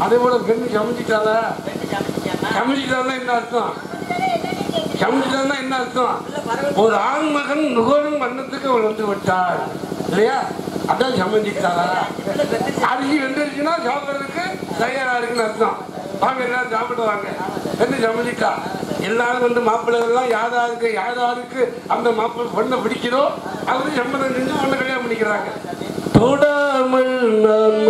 அதே போல பெண்ணு சமைச்சிட்டாளா? சமைச்சிட்டாலும் என்ன அர்த்தம்? சமைச்சிட்டான்னா என்ன அர்த்தம்? ஒரு ஆண்மகன் நுகரும் வண்ணத்துக்கு அவள் வந்து விட்டாள் இல்லையா? அதான் சமைச்சிட்டாளா? அரிசி வெந்துருச்சுன்னா சாப்பிட்றதுக்கு தயாரா இருக்குன்னு அர்த்தம். வாங்க எல்லாரும் சாப்பிடுவாங்க. பெண்ணு சமைச்சிட்டா. எல்லாரும் வந்து மாப்பிள்ளைகள்லாம் யாராருக்கு அந்த மாப்பிள்ளை பொண்ணை பிடிக்கிறோ அவரு சம்மதம் செஞ்சு பொண்ணை கல்யாணம் பண்ணிக்கிறாங்க. தொடாமல் நான்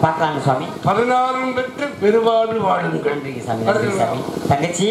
பார்க்கலாங்க சுவாமி. 16 பெற்று பெருவாழ்வு வாழுங்கள். தங்கச்சி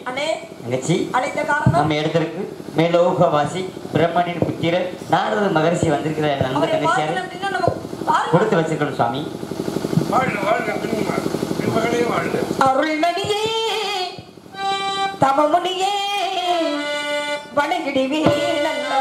அண்ணே தங்கச்சி அழைத்த காரணம் நம்ம இடத்திற்கு மேலோகவாசி பிரம்மனின் புத்திரர் நாரத மகரிஷி வந்திருக்கிற நண்பர் அவரை தங்கச்சியாரு பார்க்கணும் அப்படின்னா நம்ம பாருங்க. கொடுத்து வச்சிருக்கணும் சுவாமி. வாழ்க வாழ்க மகளே வாழ்க. அருள்மணியே தவமுனியே வணங்கிடுவே நல்லா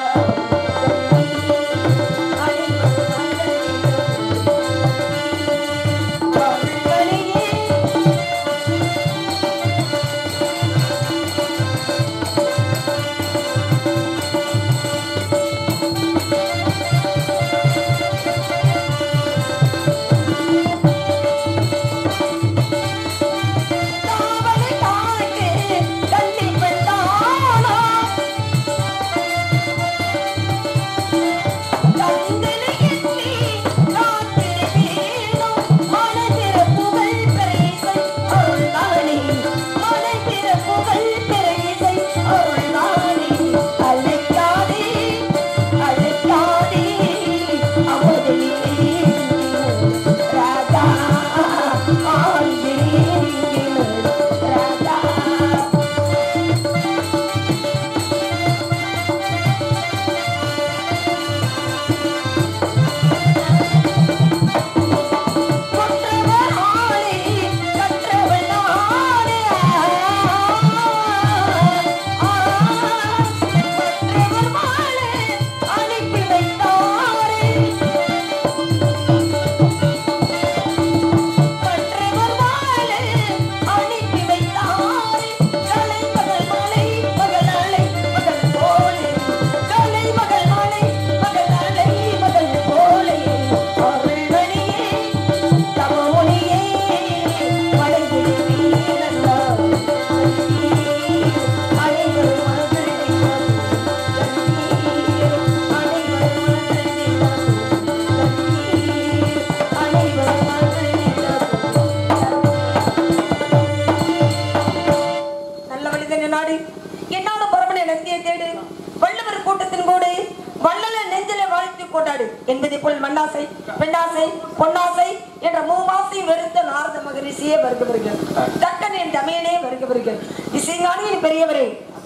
என்பதை போல் மண்ணாசை பெண்ணாசை பொன்னாசை என்ற மூமாசை வெறுத்த நாரத மகரிஷியே வருகிறவர்கள் தக்கன் என் தமையனே வருகிறவர்கள் இசைஞானியின் பெரியவரே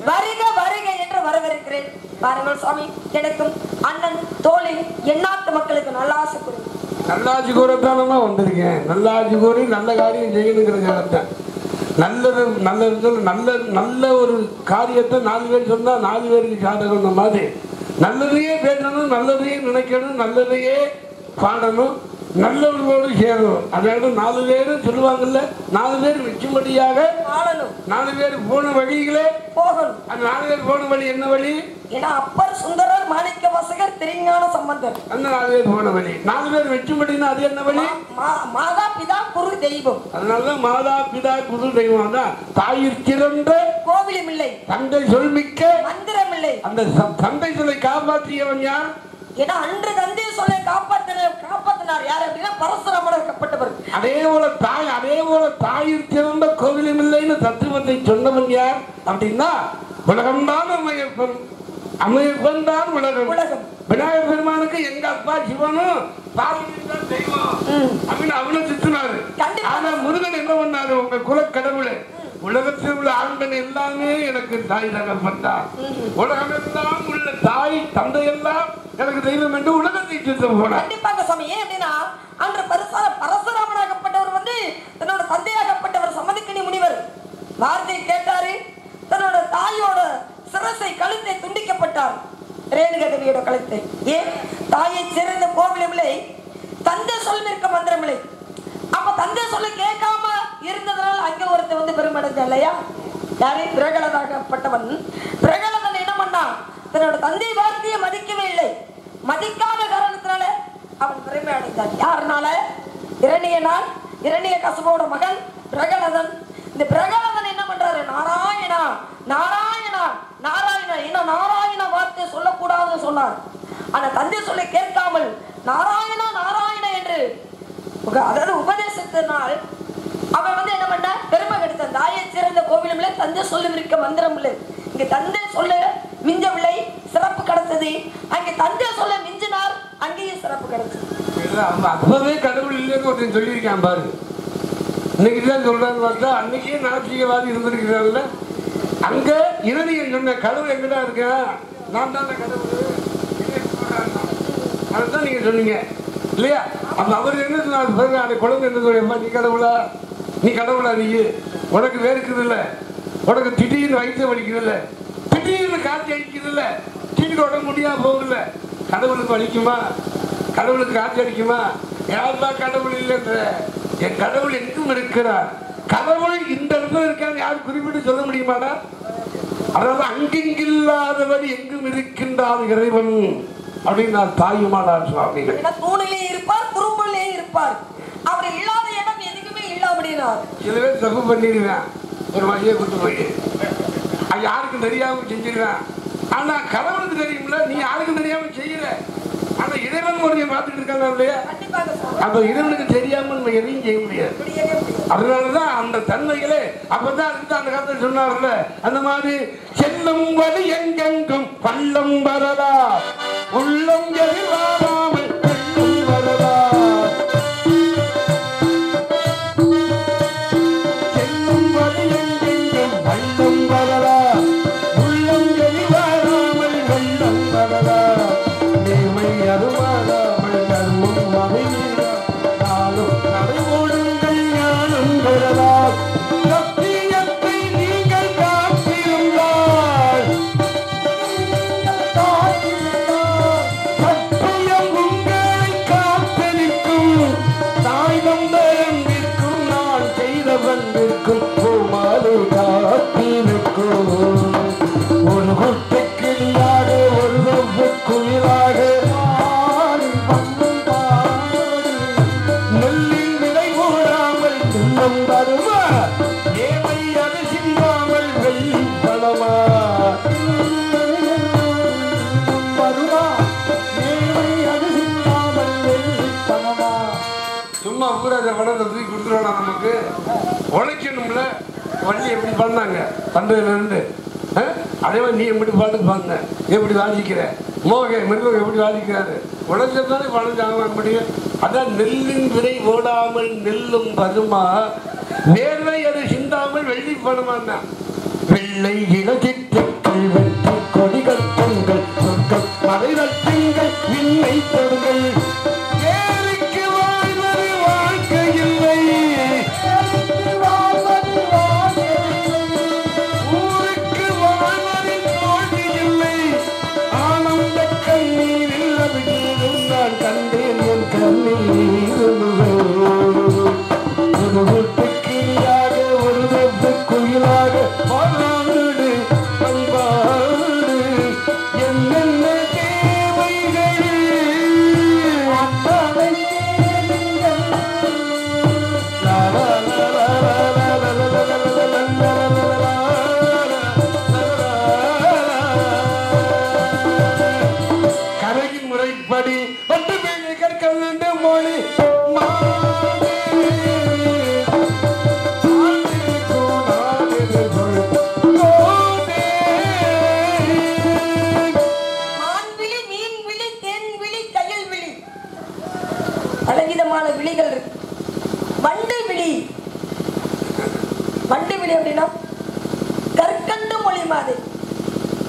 வருக வருக என்று வரவேற்கிறேன். பாருங்கள் சுவாமி, எனக்கும் அண்ணன் தோழி எண்ணாட்டு மக்களுக்கு நல்லாசை கொடுங்க. நல்லாட்சி கூறத்தானமா வந்திருக்கேன். நல்லாட்சி கூறி நல்ல காரியம் செய்யணுங்கிறதுக்காகத்தான். நல்லது நல்லது நல்ல நல்ல ஒரு காரியத்தை 4 பேர் சொன்னா 4 பேருக்கு சாதகம் மாதிரி நல்லதையே பேசணும், நல்லதையே நினைக்கணும், நல்லதையே பாடணும், நல்லவர்களோடு சேரணும். அதாவது 4 பேர் சொல்லுவாங்கல்ல, 4 பேர் மிச்சம்படியாக 4 பேர் போன வழிகளே போகணும். அந்த 4 பேர் போன வழி என்ன வழி? ஏன்னா அப்பர் சுந்தரர் மாணிக்க வாசகர் திருஞான சம்பந்தர் அந்த 4 பேர் போன வழி. 4 பேர் வெச்சும்படினா அது என்ன வழி? மாதா பிதா குரு தெய்வம். அதனால மாதா பிதா குரு தெய்வம் தான். தாயிற் சிறந்த கோவிலும் இல்லை, தந்தை சொல்மிக்க மந்திரம் இல்லை. அந்த தந்தை சொல்லை காப்பாற்றியவன் யார்? ஏன்னா அன்று தந்தை சொல்லை காப்பாற்றினார் யார் அப்படின்னா பரசுராமர் கப்பட்டவர். அதே போல தாயிற் சிறந்த கோவிலும் இல்லைன்னு தத்துவத்தை சொன்னவன் யார் அப்படின்னா உலகம்தான் அமையப்பன் தான் உலகம். விநாயகர் பெருமானுக்கு எங்க அப்பா சிவனும் பார்வதி தான் தெய்வம் அப்படின்னு அவனை திட்டினாரு. ஆனா முருகன் என்ன பண்ணாரு? உங்க குல கடவுளை உலகத்தில் உள்ள ஆண்கள் எல்லாமே எனக்கு தாய் தகப்பட்டார், உலகம் எல்லாம் உள்ள தாய் தந்தை எல்லாம் எனக்கு தெய்வம் என்று உலகத்தை சித்த போனார். கண்டிப்பாக சுவாமி. ஏன் அப்படின்னா அன்று பரசுராமனாகப்பட்டவர் வந்து தன்னோட தந்தையாகப்பட்டவர் சம்மதிக்கணி முனிவர் வார்த்தையை கேட்டாரு. தன்னோட தாயோட சிரசை கழுத்தை துண்டிக்கப்பட்டார், ரேணுகதேவியோட கழுத்தை. ஏன்? தாயை சிறந்த கோவிலுமில்லை, தந்தை சொல்லிருக்க மந்திரமில்லை. அப்ப தந்தை சொல்ல கேட்காம இருந்ததுனால அங்க ஒருத்தர் வந்து பெருமடைஞ்ச இல்லையா? யாரு? பிரகலதாகப்பட்டவன். பிரகலதன் என்ன பண்ணா? தன்னோட தந்தை வார்த்தையை மதிக்கவே இல்லை. மதிக்காத காரணத்தினால அவன் பெருமை அடைந்தான். யாருனால? இரணியனால், இரணிய கசபோட மகன் பிரகலதன். இந்த பிரகலதன் என்ன பண்றாரு? நாராயணா நாராயணா நாராயணா, இன்னும் நாராயண வார்த்தை சொல்லக்கூடாதுன்னு சொன்னார். ஆனா தந்தை சொல்ல கேட்காமல் நாராயணா நாராயண என்று அதாவது உபதேசத்தினால் அவன் வந்து என்ன பண்ண? பெருமை கெடுத்தான். தாயை சிறந்த கோவிலும் இல்லை, தந்தை சொல்லும் இருக்க மந்திரம் இல்லை. இங்க தந்தை சொல்ல மிஞ்சவில்லை, சிறப்பு கிடைச்சது. அங்கே தந்தை சொல்ல மிஞ்சினார், அங்கேயும் சிறப்பு கிடைச்சது. அப்பவே கடவுள் இல்லைன்னு ஒருத்தன் சொல்லியிருக்கான் பாரு. இன்னைக்கு தான் சொல்றான்னு பார்த்தா அன்னைக்கே நாத்திகவாதி இருந்திருக்கிறான்ல. அங்க இறுதியில் சொன்ன கடவுள் எங்கடா இருக்க? நான் தான் கடவுள், அதுதான் நீங்க சொன்னீங்க இல்லையா? அப்ப அவர் என்ன சொன்னார்? குழந்தை என்ன சொல்ல, நீ கடவுளா? நீ கடவுளா? நீ உனக்கு வேர்க்குது இல்ல, உனக்கு திடீர்னு வயிற்று வலிக்குது இல்ல, திடீர்னு காட்சி அடிக்குது இல்ல, திடீர்னு உடம்பு முடியாம போகுதுல்ல, கடவுளுக்கு வலிக்குமா? கடவுளுக்கு காட்சி அடிக்குமா? யாருப்பா கடவுள் இல்லைன்ற? என் கடவுள் எங்கும் இருக்கிறார். கடவுள் இந்த இடத்துல இருக்கான்னு யாரும் குறிப்பிட்டு சொல்ல முடியுமாடா? அதாவது அங்கெங்கில்லாதபடி எங்கும் இருக்கின்றார் இறைவன் அப்படின்னு தாயுமானார் சுவாமிகள். தூணிலே இருப்பார், குறும்பிலே இருப்பார், அவர் இல்லாத இடம் எதுக்குமே இல்ல அப்படின்னா. சில பேர் தப்பு பண்ணிடுவேன், ஒரு மைய கொண்டு போய் அது யாருக்கும் தெரியாம செஞ்சிருவேன். ஆனா கடவுளுக்கு தெரியும்ல, நீ யாருக்கும் தெரியாம செய்யற. ஆனா இறைவன் முறையை பார்த்துட்டு இருக்காங்க இல்லையா? அந்த இறைவனுக்கு தெரியாம நம்ம எதையும் செய்ய முடியாது. அதனாலதான் அந்த தன்மைகளே அப்பதான் அந்த காலத்தில் சொன்னார்ல, அந்த மாதிரி செல்லும் வழி எங்கெங்கும் பள்ளம் வரலா, உள்ளம் எதிர்வாராமல் வெள்ளம் வரலா. செல்லும் வழி எங்கெங்கும் பள்ளம் வரலா, உள்ளம் எதிர்வாராமல் வெள்ளம் வரலா. நேர்மை அருவாராமல் கர்மம் அமைகிறா, நாளும் நடைபோடுங்கள் ஞானம் பெறலா. சத்தியத்தை நீங்கள் காத்திருந்தால், சத்தியம் உங்களை காத்திருக்கும். தாய் தந்தரம்பிற்கும் நான் செய்த பண்பிற்கும் பூமாலை காத்திருக்கும். ஒரு குட்டைக்கிளியாக ஒரு வெவ்வு குயிலாக நெல்லின் விலை போடாமல் துன்பம் தருமா, ஏமை அது சிந்தாமல் வெள்ளி பணமா வருமா, ஏமை அது சிந்தாமல் வெள்ளி பணமா. சும்மா ஊராஜ படத்தை தூக்கி கொடுத்துருவானா நமக்கு? உழைக்கணும்ல. வள்ளி எப்படி பண்ணாங்க பண்றதுல இருந்து, அதே மாதிரி நீ எப்படி பாட்டு பாருங்க, எப்படி வாசிக்கிற, மோக மிருகம் எப்படி வாசிக்கிறாரு, உழைச்சதானே பணம் வாங்க முடியும். அதான் நெல்லின் விலை ஓடாமல் நெல்லும் பருமா, நேர்வை அது சிந்தாமல் வெள்ளி பணமா. வெள்ளை இளச்சிட்டுக்கள் வெற்றி கொடி கட்டுங்கள், சொற்கள் மலை நட்டுங்கள், விண்ணை தொடுங்கள். ஏரிக்கு வாழ்வது வாழ்க்கை இல்லை, ஊருக்கு வாழ்வதில் தோல்வி இல்லை. ஆனந்த கண்ணீரில் அபிஷேகம் நான் கண்டேன் என் கண்ணீர். ஒரு வீட்டுக்கிளியாக ஒரு வெவ்வு குயிலாக வாழ்வாடு பண்பாடு என்னென்ன தேவைகள் அத்தனை தேவைகள். லா லா லா லா லா லா லா லா லா லா லா லா. கரையின் முறைப்படி பட்டு மேலே கற்க வேண்டும் மொழி மான்விழி, மீன்விழி, தேன்விழி, கயல்விழி, பலவிதமான விழிகள் இருக்கு. வண்டு விழி, வண்டு விழி அப்படின்னா கற்கண்டு மொழி மாதிரி.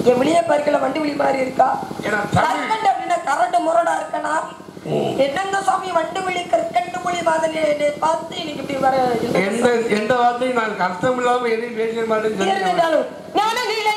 என் விழிய பார்க்கல வண்டு விழி மாதிரி இருக்கா? கற்கண்டு அப்படின்னா கரண்டு முரடா இருக்கனா? என்னங்க சாமி வண்டு விழி கற்கண்டு மொழி மாதிரி பார்த்து இன்னைக்கு இப்படி வர எந்த வார்த்தையும் நான் அர்த்தம் இல்லாம எதையும் பேச மாட்டேன்னு இருந்தாலும் ஞானலீலை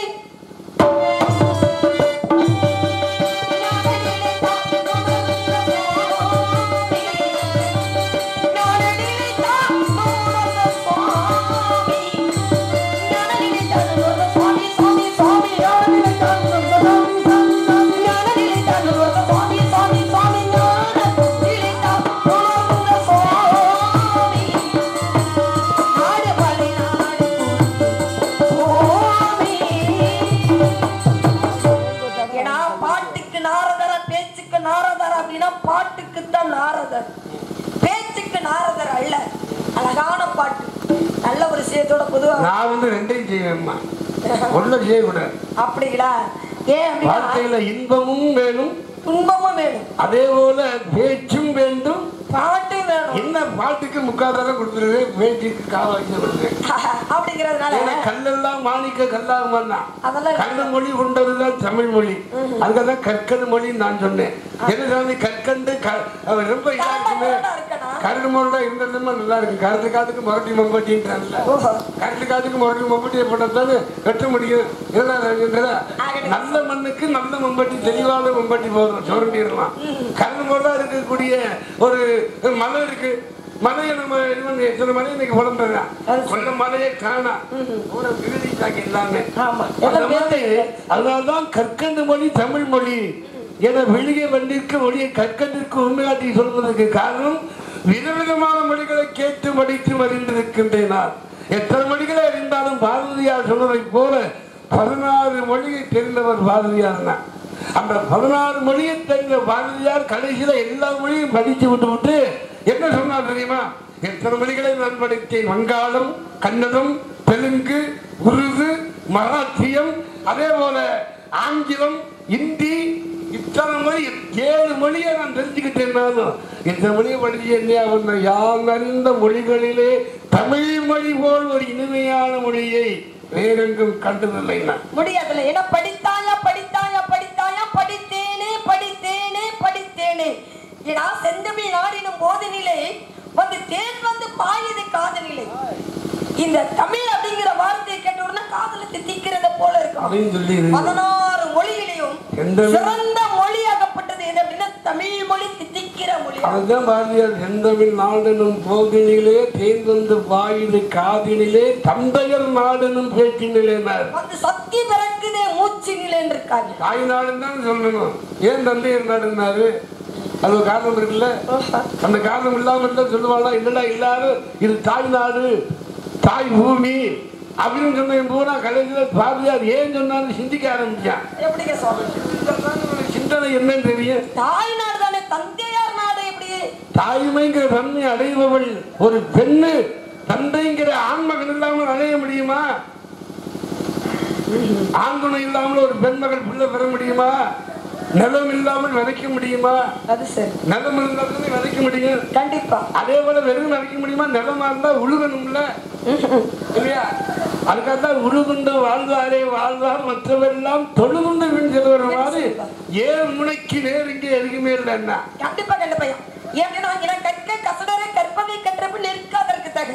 பாட்டுக்குத்தான் நாரதர், பேச்சுக்கு நாரதர் அல்ல. அழகான பாட்டு, நல்ல ஒரு விஷயத்தோட பொதுவா நான் வந்து ரெண்டையும் செய்வேன்மா, ஒன்னும் செய்யக்கூடாது. அப்படிங்களா? ஏன் வாழ்க்கையில இன்பமும் வேணும், துன்பமும் வேணும். அதே போல பேச்சும் வேண்டும், பாட்டு வேணும். என்ன பாட்டுக்கு முக்காதாரம் கொடுத்துருது, பேச்சுக்கு காவாய்ச்சி கொடுத்து அப்படிங்கிறதுனால கல்லெல்லாம் மாணிக்க கல்லாகுமா, அதெல்லாம் கல்ல மொழி கொண்டதுதான் தமிழ் மொழி. அதுக்காக கற்கண்டு மொழி நான் சொன்னேன். என்ன சாமி கற்கண்டு ரொம்ப இதா இருக்குமே, கரடு முரடா இருந்ததுமா நல்லா இருக்கு. கரட்டு காத்துக்கு முரட்டி மம்பட்டின்றாங்கல்ல, கரட்டு காத்துக்கு முரட்டி மம்பட்டியை போட்டதானே வெட்ட முடியும். நல்ல மண்ணுக்கு நல்ல மம்பட்டி, தெளிவான மம்பட்டி போதும், சுரண்டிடலாம். கரடு முரடா இருக்கக்கூடிய ஒரு மலை இருக்கு, மலையை நம்ம எத்தனை மலை இன்னைக்கு புலம்புறேன், கொஞ்சம் மலையை காணா ஒரு விருதி தாக்கி எல்லாமே. அதனால்தான் கற்கண்டு மொழி தமிழ் மொழி என வெளியே வந்திருக்க மொழியை கற்கண்டிற்கு உண்மையாட்டி சொல்வதற்கு காரணம், விதவிதமான மொழிகளை கேட்டு மடித்து அறிந்திருக்கின்றேன் நான். எத்தனை மொழிகளை அறிந்தாலும் பாரதியார் சொன்னதை போல 16 மொழியை தெரிந்தவர் பாரதியார் தான். அந்த 16 மொழியை தெரிந்த பாரதியார் கடைசியில எல்லா மொழியும் படித்து விட்டு என்ன சொன்னார் தெரியுமா? எத்தனை மொழிகளை நான் படித்தேன், வங்காளம், கன்னடம், தெலுங்கு, உருது, மராத்தியம், அதே போல ஆங்கிலம், இந்தி, இத்தனை மொழி 7 மொழியை நான் தெரிஞ்சுக்கிட்டேன். இந்த மொழியை படிச்சு யார் அறிந்த மொழிகளிலே தமிழ் மொழி போல் ஒரு இனிமையான மொழியை வேறெங்கும் கண்டதில்லை. முடியாதுல்ல. ஏன்னா படித்தாயா படித்தாயா படித்தாயா படித்தேனே படித்தேனே படித்தேனே. ஏன்னா செந்தமிழ் நாடினும் போதினிலே வந்து தேன் வந்து பாயுது காதலிலே. இந்த தமிழ் அப்படிங்கிற வார்த்தையை கேட்ட உடனே காதல தித்திக்கிறத போல இருக்கும். 16 மொழியிலையும் சிறந்த மொழியாகப்பட்டது எது அப்படின்னா தமிழ் மொழி, தித்திக்கிற மொழி. அதுதான் பாரதியார் செந்தமிழ் நாடனும் போதினிலே தேன் வந்து பாயுது காதினிலே தந்தையர் நாடனும் பேச்சினிலே வந்து சக்தி பிறக்குதே மூச்சினிலே இருக்காங்க. தாய் நாடுன்னு தான் சொல்லணும். ஏன் தந்தையர் நாடுனாரு? அது ஒரு காரணம் இருக்குல்ல. அந்த காரணம் இல்லாம இருந்தா சொல்லுவாங்க, இல்லடா எல்லாரும் இது தாய் நாடு, தாய் பூமி அப்படின்னு சொன்ன பூரா கடைசியில் பாரதியார் ஏன் சொன்னாலும் சிந்திக்க ஆரம்பிச்சான். எப்படிங்க சிந்தனை என்னன்னு தெரியும். தாய் நாடு தானே, தந்தையார் நாடு எப்படி? தாய்மைங்கிற தன்மை அடைபவள் ஒரு பெண்ணு தந்தைங்கிற ஆண்மகன் இல்லாமல் அடைய முடியுமா? ஆண்குணை இல்லாமல் ஒரு பெண்மகள் பிள்ளை பெற முடியுமா? நிலம் இல்லாமல் விதைக்க முடியுமா? அது சரி. நிலம் இருந்தாலும் விதைக்க முடியும். கண்டிப்பா. அதே போல வெறும் விதைக்க முடியுமா? நிலமா இருந்தா உழுகணும்ல இல்லையா? அதுக்காகத்தான் உழுகுண்ட வாழ்வாரே வாழ்வார் மற்றவெல்லாம் தொழுகுண்ட பின் செல்வர மாதிரி ஏன் முனைக்கு நேர் இங்கே எதுக்குமே இல்லைன்னா கண்டிப்பா கண்டிப்பா. ஏன்னா கற்க கசடரை கற்பதை கற்றபின் நிற்காதற்கு தக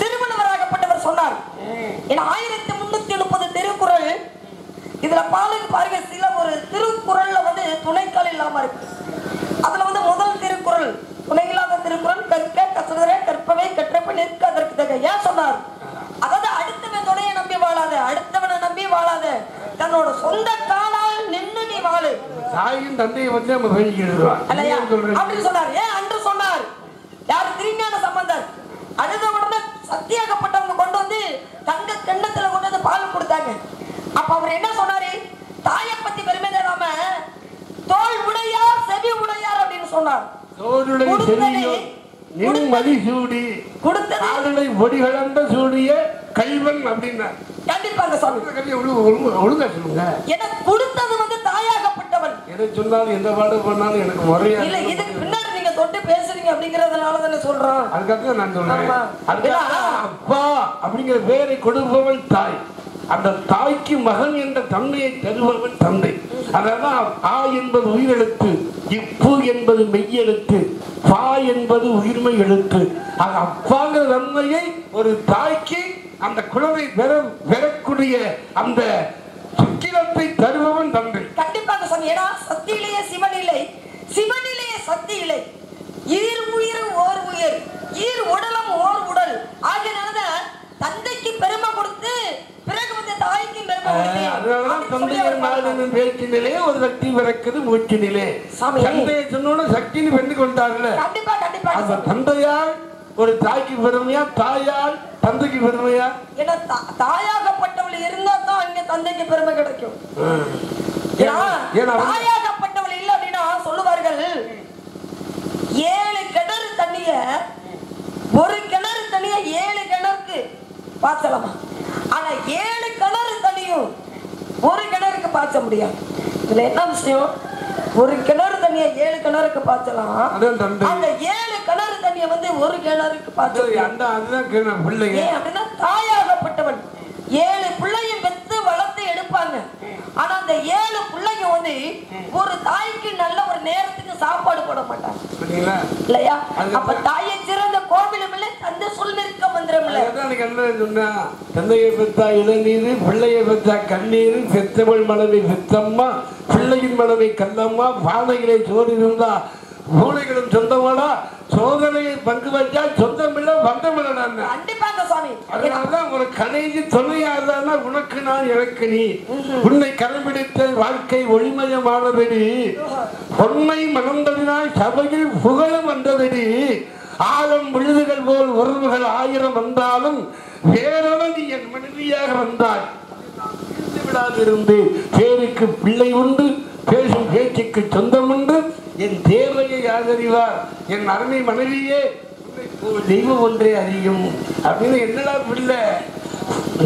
திருமணவராகப்பட்டவர் சொன்னார். 1330 திருக்குறள் இதுல பாருங்க. சில ஒரு திருக்குறள்ல வந்து துணைக்கால் இல்லாம இருக்கு. அதுல வந்து முதல் திருக்குறள் துணை இல்லாத திருக்குறள், கற்க கசடரை கற்பவை கற்றபின் நிற்காதற்கு தக. ஏன் சொன்னார்? அதாவது அடுத்தவன் துணையை நம்பி வாழாத, அடுத்தவனை நம்பி வாழாத, தன்னோட சொந்த காலால் நின்று நீ வாழு. தாயும் தந்தையை வந்து நம்ம பேசிக்கிடுவான் அப்படின்னு சொன்னார். ஏன் அன்று சொன்னார்? யார்? திருஞான சம்பந்தர். அழுத உடனே சத்தியாகப்பட்டவங்க கொண்டு வந்து தங்க கிண்ணத்துல கொண்டு வந்து பால் கொடுத்தாங்க. அப்ப அவர் என்ன சொன்னாரு? தாயை பத்தி பெருமை தராம தோல் உடையார் செவி உடையார் அப்படின்னு சொன்னார். கல்வன் அப்படின்னா கண்டிப்பாங்க ஒழுங்கா சொல்லுங்க. எனக்கு கொடுத்தது வந்து தாயாகப்பட்டவன். எதை சொன்னாலும் எந்த பாடு பண்ணாலும் எனக்கு முறையா இல்ல. இதுக்கு பின்னாடி நீங்க தொட்டு பேசுறீங்க அப்படிங்கறதுனால தானே சொல்றோம். அதுக்காக நான் சொல்றேன். அப்பா அப்படிங்கிற பேரை கொடுப்பவள் தாய். அந்த தாய்க்கு மகன் என்ற தன்மையை தருபவன் தந்தை. அதான் ஆ என்பது உயிரெழுத்து, இப்பு என்பது மெய்யெழுத்து, பா என்பது உயிர்மை எழுத்து. அப்பாங்கிற தன்மையை ஒரு தாய்க்கு அந்த குழந்தை பெறக்கூடிய அந்த சுக்கிரத்தை தருபவன் தந்தை. கண்டிப்பாக சொன்னா சக்தியிலேயே சிவன் இல்லை, சிவனிலேயே சக்தி இல்லை. ஈர் உயிர் ஓர் உயிர், ஈர் உடலும் ஓர் உடல் ஆகியனால தந்தைக்கு பெருமை கொடுத்து பிறகு வந்து தாய்க்கு பெருமை கொடுத்து. அதனாலதான் தந்தையர் நாடனும் பேச்சினிலே ஒரு சக்தி பிறக்குது மூச்சினிலே. தந்தையை சொன்னோட சக்தின்னு பெண்ணு கொண்டாங்கல்ல. கண்டிப்பா கண்டிப்பா. அந்த தந்தையால் ஒரு தாய்க்கு பெருமையா, தாயால் தந்தைக்கு பெருமையா? ஏன்னா தாயாகப்பட்டவள் இருந்தா தான் அங்க தந்தைக்கு பெருமை கிடைக்கும். தாயாகப்பட்டவள் இல்லை அப்படின்னா சொல்லுவார்கள் 7 கிணறு தண்ணிய ஒரு கிணறு தண்ணிய 7 கிணறுக்கு பாய்ச்சலாமா? ஆனா 7 கிணறு தண்ணியும் ஒரு கிணறுக்கு பாய்ச்ச முடியாது. இதுல என்ன விஷயம்? ஒரு கிணறு தண்ணிய தண்ணியை 7 கிணறுக்கு பாய்ச்சலாம். அதான் தந்தை. அந்த 7 கிணறு தண்ணியை வந்து ஒரு கிணறுக்கு பாய்ச்சலாம். அந்த அதுதான் பிள்ளைங்க. ஏன் அப்படின்னா தாயாகப்பட்டவன் 7 பிள்ளையும் பெத்து வளர்த்து எடுப்பாங்க. ஆனா அந்த 7 பிள்ளைங்க வந்து ஒரு தாய்க்கு நல்ல ஒரு நேரத்துக்கு சாப்பாடு போட மாட்டாங்க இல்லையா? அப்ப தாயை சிறந்த கோவிலும் இல்லை, தந்தை சொல் நிற்க மந்திரம் இல்லை. சொன்னா தந்தையை பெற்றா இளநீர், பிள்ளையை பெற்றா கண்ணீர், பெற்றவள் மனதை பெற்றம்மா, பிள்ளையின் மனதை கல்லம்மா, பாதைகளை சோறு இருந்தா பூனைகளும் சொந்தமாடா, சோதனையை பங்கு வச்சா சொந்தம் இல்லை பந்தம் இல்லை. கண்டிப்பாங்க சுவாமி. அதனாலதான் ஒரு கடைசி துணையா இருந்தா உனக்கு நான் எனக்கு நீ, உன்னை கடைபிடித்த வாழ்க்கை ஒளிமயமானதடி, பொன்னை மணந்ததினால் சபையில் புகழும் வந்ததடி, ஆழம் விழுதுகள் போல் உறவுகள் 1000 வந்தாலும் வேறொரு நீ என் மனைவியாக வந்தாய். விடாதிருந்து பேருக்கு பிள்ளை உண்டு, பேசும் பேச்சுக்கு சொந்தம் உண்டு, என் தேவையை ஆதரிவார், என் அருமை மனைவியே தெய்வம் ஒன்றே அறியும் அப்படின்னு. என்னடா பிள்ளை,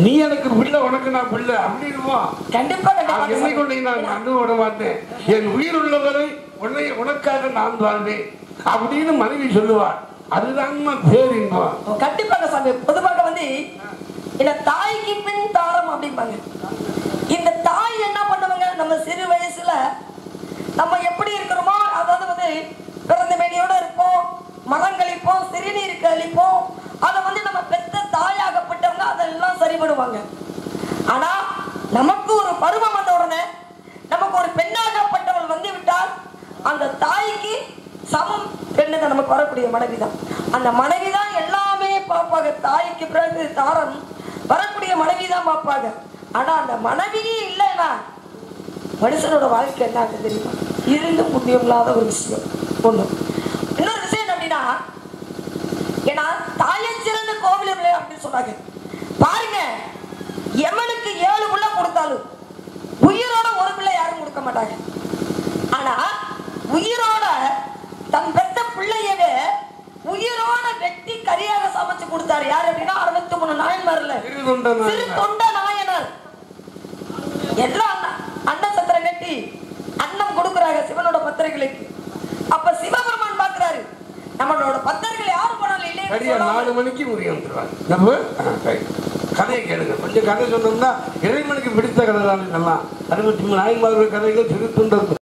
நீ எனக்கு பிள்ளை, உனக்கு நான் பிள்ளை அப்படின்னுவோம். கண்டிப்பா என்னை கொண்டே நான் கண்டு விட மாட்டேன், என் உயிர் உள்ளவரை உன்னை உனக்காக நான் வாழ்வேன் அப்படின்னு மனைவி சொல்லுவார். அதுதான் பேரின்பம். கண்டிப்பாக சாமி. பொதுவாக வந்து இந்த தாய்க்கு பின் தாரம் அப்படிம்பாங்க. இந்த தாய் என்ன பண்ணுவாங்க, நம்ம சிறு வயசுல நம்ம எப்படி இருக்கிறோமோ, அதாவது வந்து பிறந்த மேனியோட இருப்போம், மரம் கழிப்போம், சிறுநீர் கழிப்போம், அதை வந்து நம்ம பெத்த தாயாகப்பட்டவங்க அதெல்லாம் சரிபடுவாங்க. ஆனா நமக்கு ஒரு பருவம் வந்த உடனே நமக்கு ஒரு பெண்ணாகப்பட்டவள் வந்து விட்டால் அந்த தாய்க்கு சமம் பெண்ணு தான் நமக்கு வரக்கூடிய மனைவி தான். அந்த மனைவி தான் எல்லாமே பார்ப்பாங்க. தாய்க்கு பிறகு தாரம் வரக்கூடிய மனைவி தான் பார்ப்பாங்க. ஆனா அந்த மனைவியே இல்லைன்னா மனுஷனோட வாழ்க்கை என்ன தெரியுமா? இருந்தும் புண்ணியம் இல்லாத ஒரு விஷயம் ஒண்ணு. இன்னொரு விஷயம் அப்படின்னா, ஏன்னா தாயை சிறந்த கோவில் அப்படின்னு சொன்னாங்க. பாருங்க, எமனுக்கு 7 பிள்ளை கொடுத்தாலும் உயிரோட ஒரு பிள்ளை யாரும் கொடுக்க மாட்டாங்க. ஆனா உயிரோட தன் பெத்த பிள்ளையவே உயிரோட வெட்டி கரியாக சமைச்சு கொடுத்தாரு. யாரு அப்படின்னா 63 நாயன்மார்ல சிறு தொண்ட நாயனர் எல்லாம் அண்ணன் சத்திரம் கட்டி அன்னம் கொடுக்குறாங்க சிவனோட பத்திரிகைகளுக்கு. அப்ப சிவபெருமான் பாக்குறாரு, நம்மளோட பத்தர்கள் யாரும் பண்ணல இல்லையா? 4 மணிக்கு முடியும் நம்ம கதையை கேளுங்க. கொஞ்சம் கதை சொன்னோம்னா இறைவனுக்கு பிடித்த கதை தான் இதெல்லாம். 63 நாயன்மார்கள் கதைகள் சிறு தொண்டர்